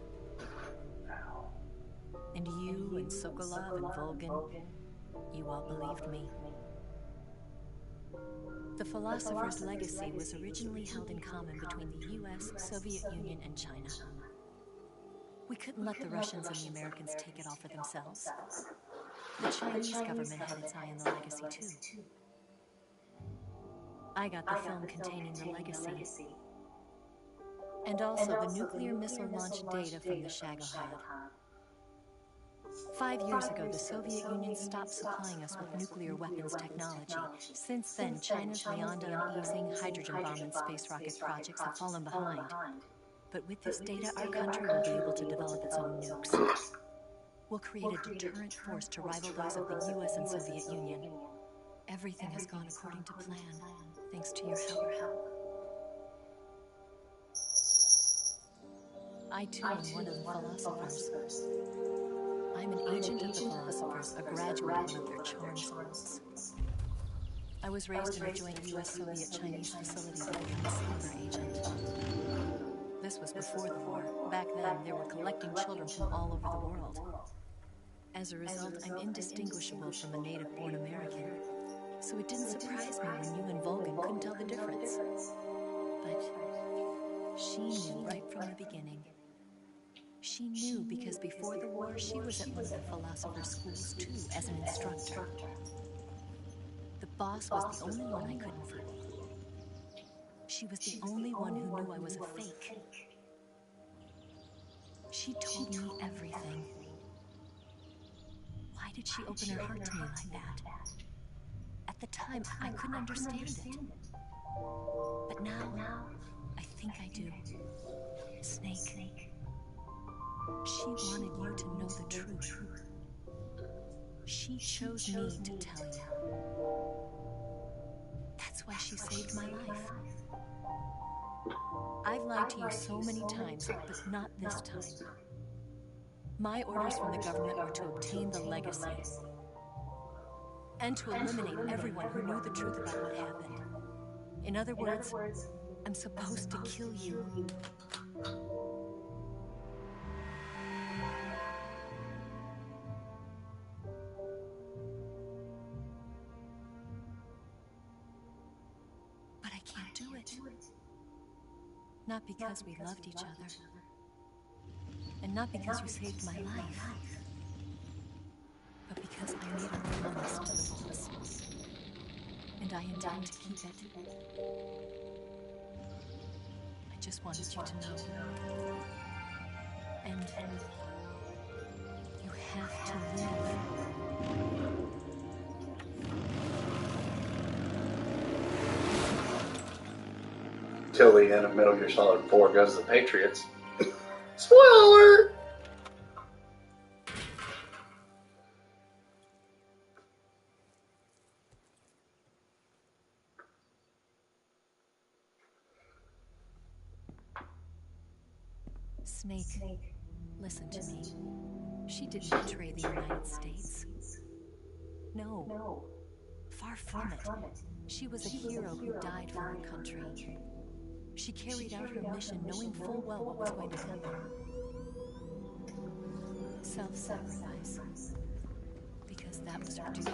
And you and Sokolov and Volgin, you all believed me. The philosopher's legacy was originally held in common between the US, Soviet Union, and China. We couldn't let the Russians and the Americans take it all for themselves. The Chinese government had its eye on the legacy too. I got the film containing the legacy, and also the nuclear missile launch data from the Shagohod. 5 years ago, the Soviet Union stopped supplying us with nuclear weapons technology. Since then, China's Liaoning-easing, hydrogen bomb, and space rocket projects have fallen behind. But with this data, our country will be able to develop its own nukes. We'll create a deterrent force to rival those of the US and Soviet Union. Everything has gone according to plan, thanks to your help. I too am one of the philosophers. I'm an agent of the philosophers, a graduate of one of their charm schools. I was raised in a joint US-Soviet-Chinese facility to become a sleeper agent. This was before the war. Back then, they were collecting children from all over the world. As a result, I'm indistinguishable from a native-born American. So it didn't surprise me when you and Volgin couldn't tell the difference. But she knew right from the beginning. She knew because before the war, she was at one of the philosopher's schools too, as an instructor. The boss was the only one I couldn't fool. She was the only one who knew I was a fake. She told me everything. Why did she open her heart to me like that? At the time, I couldn't understand it. But now, I think I do. Snake. She wanted you to know the truth. She chose me to tell you. That's why she saved my life. I've lied to you so many times, but not this time. My orders from the government were to obtain the legacy and to eliminate everyone who knew the truth about what happened. In other words, I'm supposed to kill you. But I can't do it. Not because we loved each other. And not because you saved my life. But because I made a promise to the boss. And I intend to keep it. I just wanted you to know. And you have to live. Till the end of Metal Gear Solid 4 goes the Patriots. Spoiler! Snake, listen to me. She didn't betray the United States. No. Far from it. She was a hero who died for her country. She carried out her mission knowing full well what was going to happen. Self-sacrifice. Because that was her duty.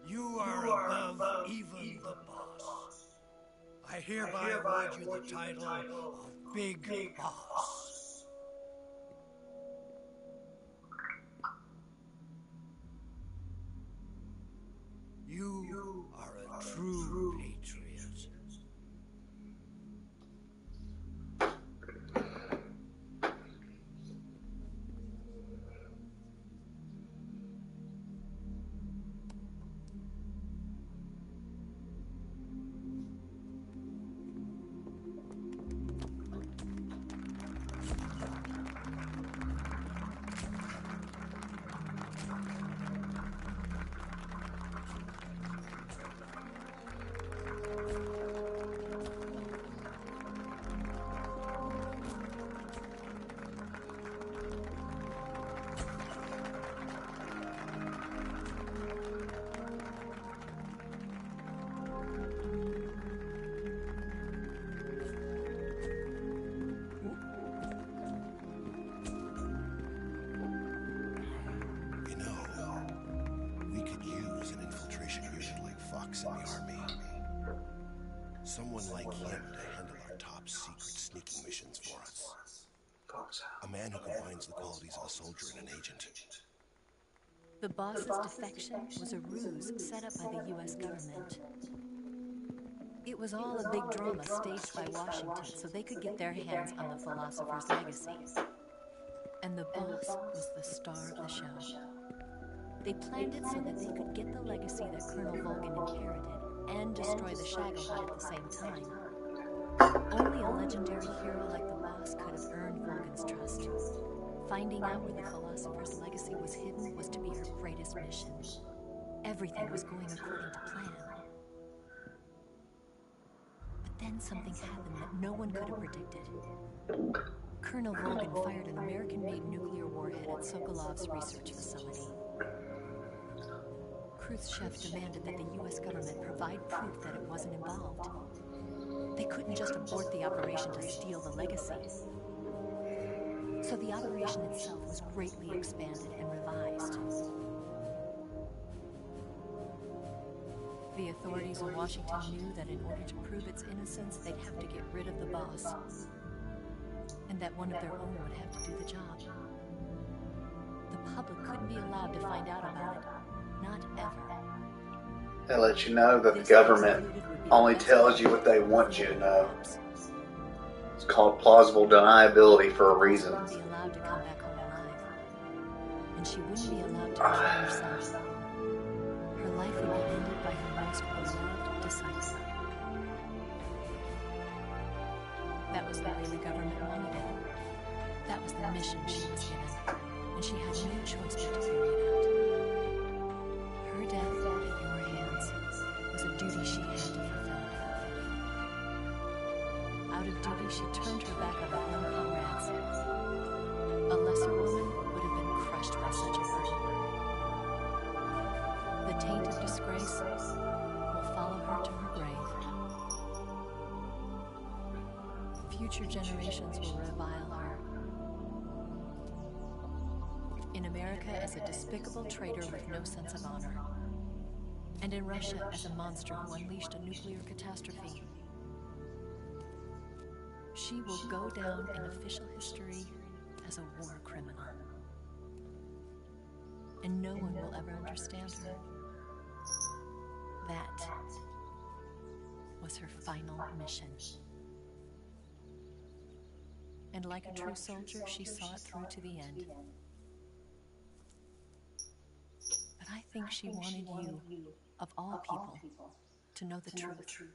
You are above even the boss. I hereby award you the title of Big Boss. You are a true patriot. was an infiltration unit like Fox in the Army. Someone like him to handle our top secret sneaking missions for us. A man who combines the qualities of a soldier and an agent. The boss's defection was a ruse set up by the U.S. government. It was all a big drama staged by Washington so they could get their hands on the philosopher's legacy. And the boss was the star of the show. They planned it so that they could get the legacy that Colonel Volgan inherited and destroy the Shagohod at the same time. Only a legendary hero like the boss could have earned Volgan's trust. Finding out where the philosopher's legacy was hidden was to be her greatest mission. Everything was going according to plan. But then something happened that no one could have predicted. Colonel Volgan fired an American-made nuclear warhead at Sokolov's research facility. Khrushchev demanded that the U.S. government provide proof that it wasn't involved. They couldn't just abort the operation to steal the legacy. So the operation itself was greatly expanded and revised. The authorities in Washington knew that in order to prove its innocence, they'd have to get rid of the boss. And that one of their own would have to do the job. The public couldn't be allowed to find out about it. Not ever. They let you know that the government only tells you what they want you to know. It's called plausible deniability for a reason. She wouldn't be allowed to come back home alive. And she wouldn't be allowed to return herself. Her life would be ended by her most beloved disciple. That was the way the government wanted it. That was the mission she was given. And she had no choice but to carry it out. Her death at your hands was a duty she had to fulfill. Out of duty, she turned her back on her own comrades. A lesser woman would have been crushed by such a burden. The taint of disgrace will follow her to her grave. Future generations will revile her. In America as a despicable traitor with no sense of honor. And in Russia as a monster who unleashed a nuclear catastrophe. She will go down in official history as a war criminal. And no one will ever understand her. That was her final mission. And like a true soldier, she saw it through to the end. But I think she wanted you, of all people, to know the truth.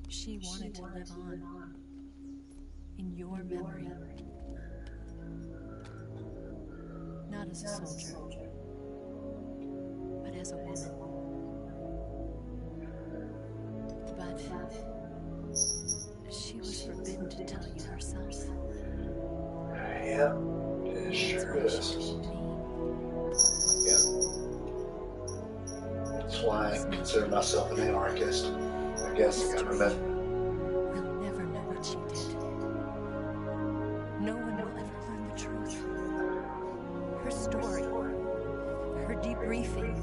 She wanted to live on in your memory. Not as a soldier, but as a woman. But she was forbidden to tell you herself. Yeah, it sure is. Yeah. That's why I consider myself an anarchist against the government. We'll never know what she did. No one will ever learn the truth. Her story, her debriefing,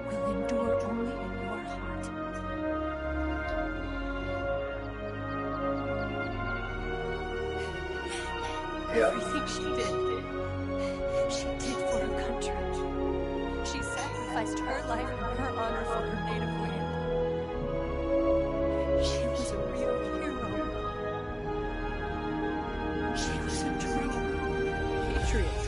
will endure only in your heart. Yeah. Everything she did for her country. She sacrificed her life and her honor for her native land. She was a real hero. She was a true patriot.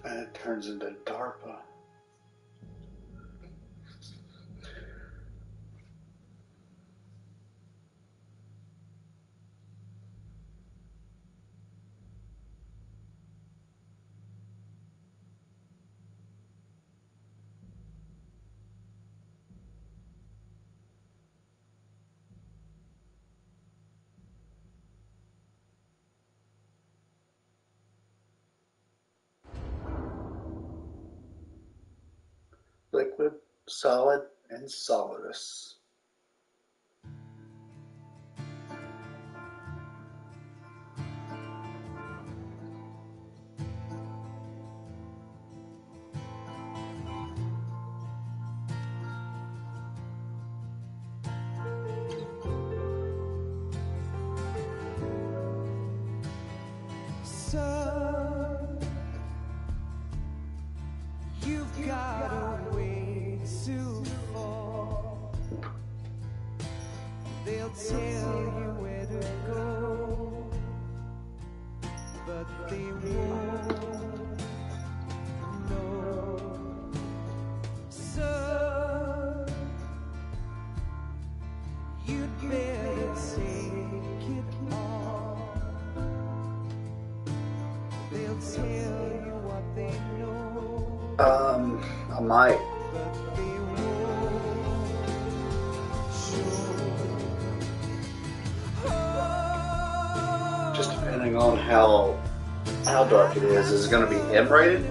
And it turns into DARPA. liquid, solid, and solidus. Son, you've got a way to fall. They'll tell you where to go, but they won't know. Son, you'd better take it all. They'll tell you what they know. I might. Just depending on how dark it is. Is it going to be M-rated?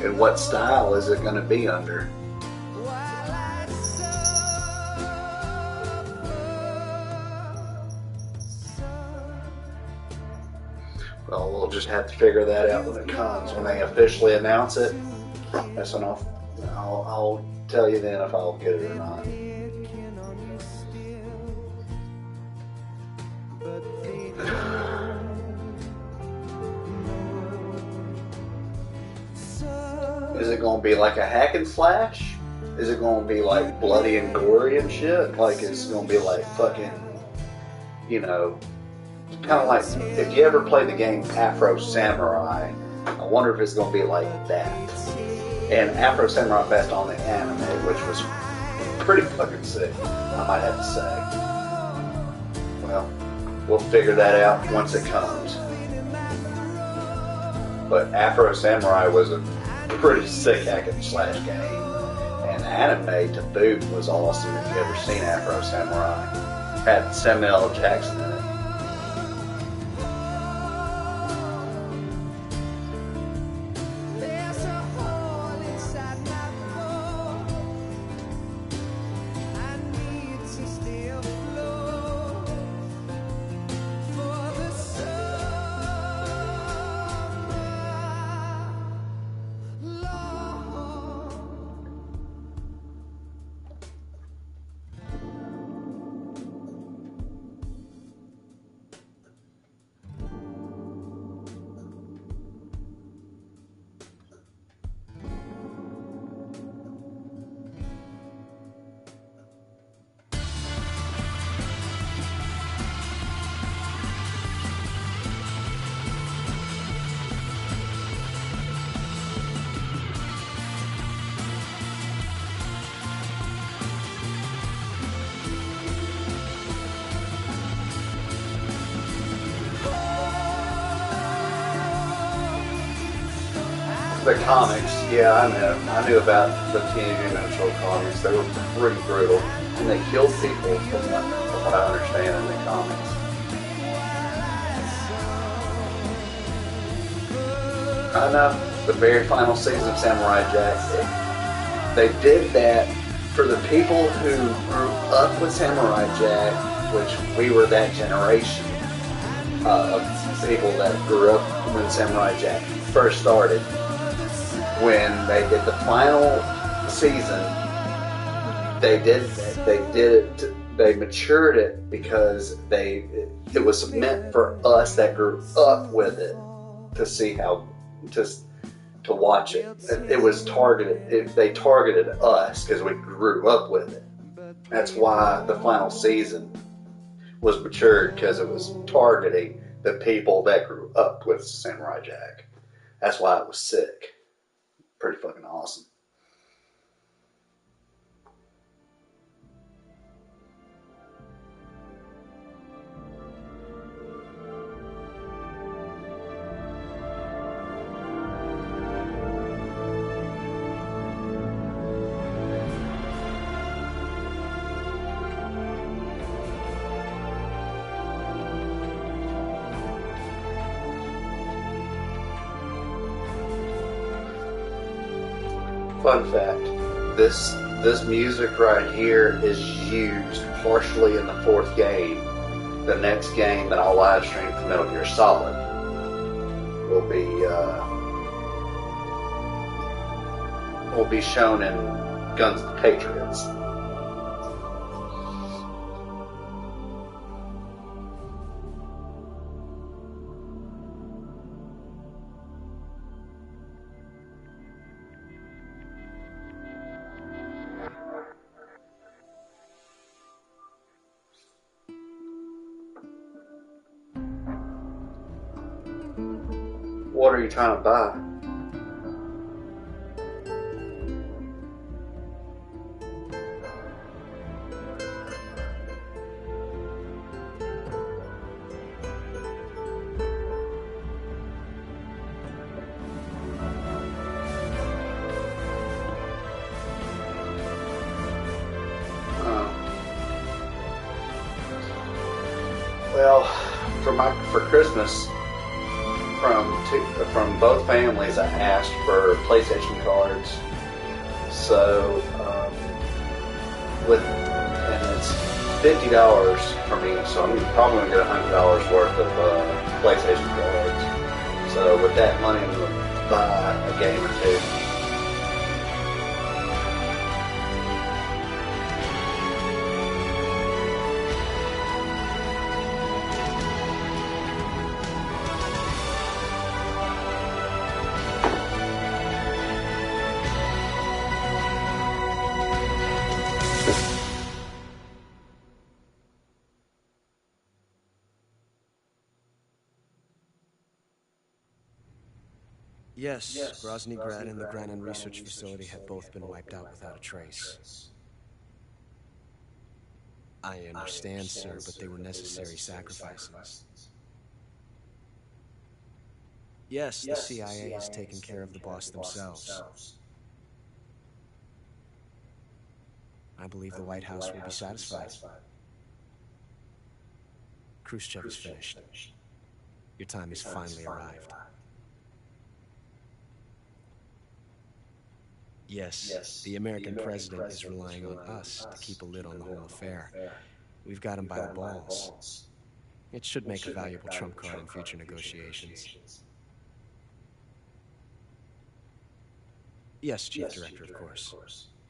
And what style is it going to be under? Well, we'll just have to figure that out when it comes. When they officially announce it, that's when I'll tell you then if I'll get it or not. Is it going to be like a hack and slash? Is it going to be like bloody and gory and shit? Like, is it going to be like fucking, you know, kind of like, if you ever played the game Afro Samurai, I wonder if it's going to be like that. And Afro Samurai based on the anime, which was pretty fucking sick, I might have to say. Well, we'll figure that out once it comes. But Afro Samurai was a pretty sick hack and slash game. And anime to boot was awesome if you ever seen Afro Samurai. Had Samuel L. Jackson in it. The comics, yeah, I knew about the Teenage Mutant Ninja Turtle comics. They were pretty brutal, and they killed people from what I understand in the comics. I know the very final season of Samurai Jack, they did that for the people who grew up with Samurai Jack, which we were that generation of people that grew up when Samurai Jack first started. When they did the final season, they matured it because it was meant for us that grew up with it to see how to watch it. It was targeted. They targeted us because we grew up with it. That's why the final season was matured, because it was targeting the people that grew up with Samurai Jack. That's why it was sick. Pretty fucking awesome. Fun fact: this music right here is used partially in the 4th game. The next game that I'll live stream from Metal Gear Solid will be shown in Guns of the Patriots. What are you trying to buy? Well, for Christmas, from both families, I asked for PlayStation cards. So, and it's $50 for me, so I'm probably going to get $100 worth of PlayStation cards. So with that money, I'm going to buy a game or two. Yes, Groznygrad and the Granin Research Facility have both been wiped out without a trace. I understand, sir, but they were necessary sacrifices. Yes, the CIA has taken care of the boss themselves. I believe the White House will be satisfied. Khrushchev is finished. Your time has finally arrived. Yes, the American president is relying on us to keep a lid on the whole affair. We've got him by the balls. It should make a valuable trump card in future negotiations. Yes, Chief Director, of course.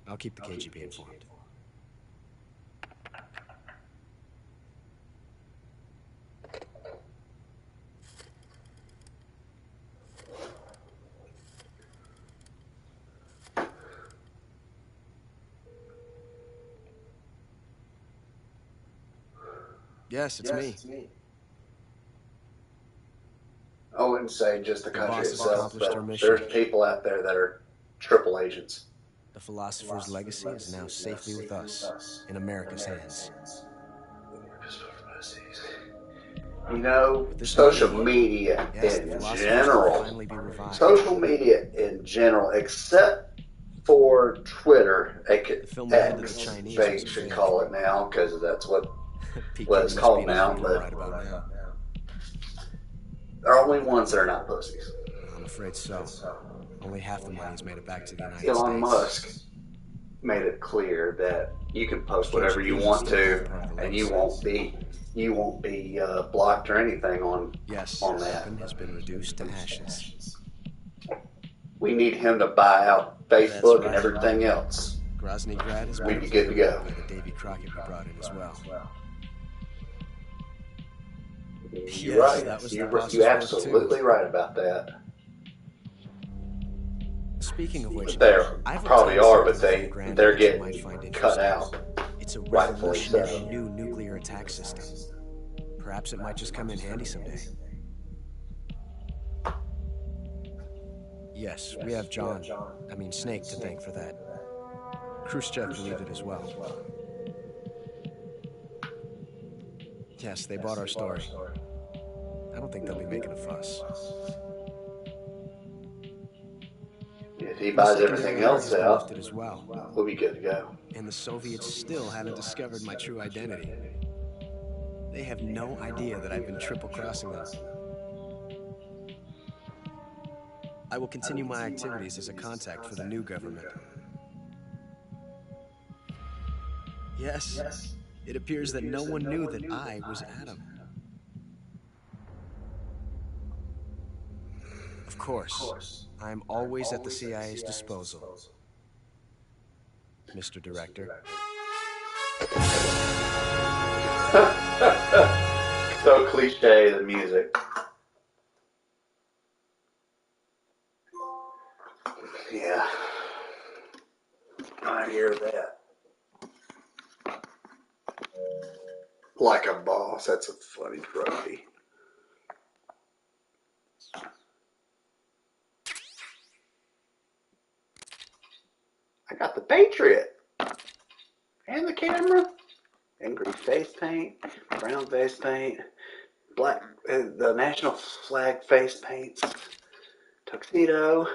I'll keep the KGB informed. Yes, it's me. I wouldn't say just the country itself, but there's people out there that are triple agents. The philosopher's legacy is now safely with us, in America's hands. You know, social media in general, except for Twitter, X, they should call it now, because that's what it's called now, but they're only ones that are not pussies. I'm afraid so. Only half the money's made it back to the United Elon States. Musk made it clear that you can post whatever you want to, and you won't be blocked or anything on that. Has been reduced to ashes. We need him to buy out Facebook and everything else. Groznygrad is we'd be good to go. By the Davy Crockett we brought in as well. You're right. You're absolutely right about that. Speaking of which, they probably are, but they're getting cut out. It's a revolutionary new nuclear attack system. Perhaps it might just come in handy someday. Yes, we have Snake to thank for that. Khrushchev believed it as well. Yes, they bought our story. I don't think they'll be making a fuss. If he buys everything else out, as well, we'll be good to go. And the Soviets still haven't discovered my true identity. They have no idea that I've been triple-crossing them. I will continue my activities as a contact for the new government. Yes, it appears that no one knew that I was Adam. Of course, I am always at the CIA's disposal, Mr. Director. So cliche, the music. Yeah, I hear that. Like a boss, that's a funny trophy. I got the Patriot and the camera. Angry face paint, brown face paint, black, the national flag face paints, tuxedo,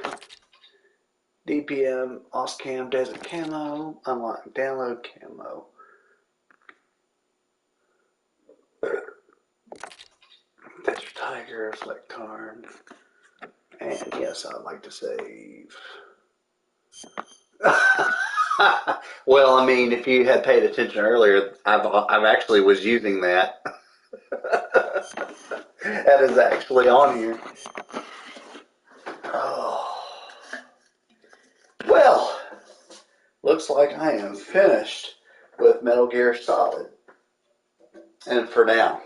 DPM, Oscam, desert camo, unlock, download camo. That's your tiger, select card. And yes, I'd like to save. Well, I mean, if you had paid attention earlier, I've actually was using that. That is actually on here. Oh. Well, looks like I am finished with Metal Gear Solid. And for now,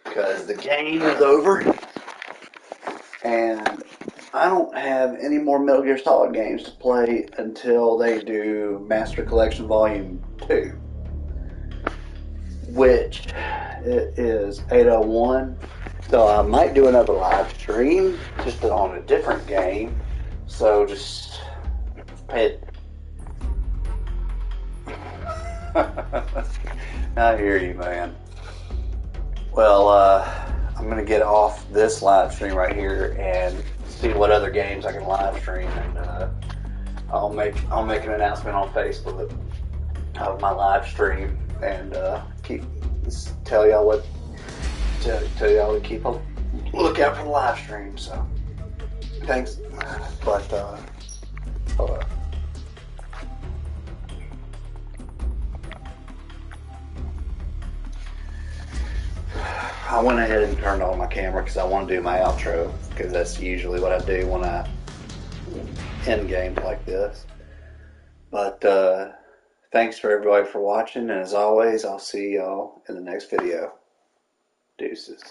because the game is over, and I don't have any more Metal Gear Solid games to play until they do Master Collection Volume 2, which it is 8:01. So I might do another live stream just on a different game. So just pay it. I hear you, man. Well, I'm gonna get off this live stream right here and see what other games I can live stream, and I'll make an announcement on Facebook of my live stream, and tell y'all to keep a lookout for the live stream. So thanks, but hold up. I went ahead and turned on my camera because I want to do my outro, because that's usually what I do when I end games like this. But thanks for everybody for watching, and as always, I'll see y'all in the next video. Deuces.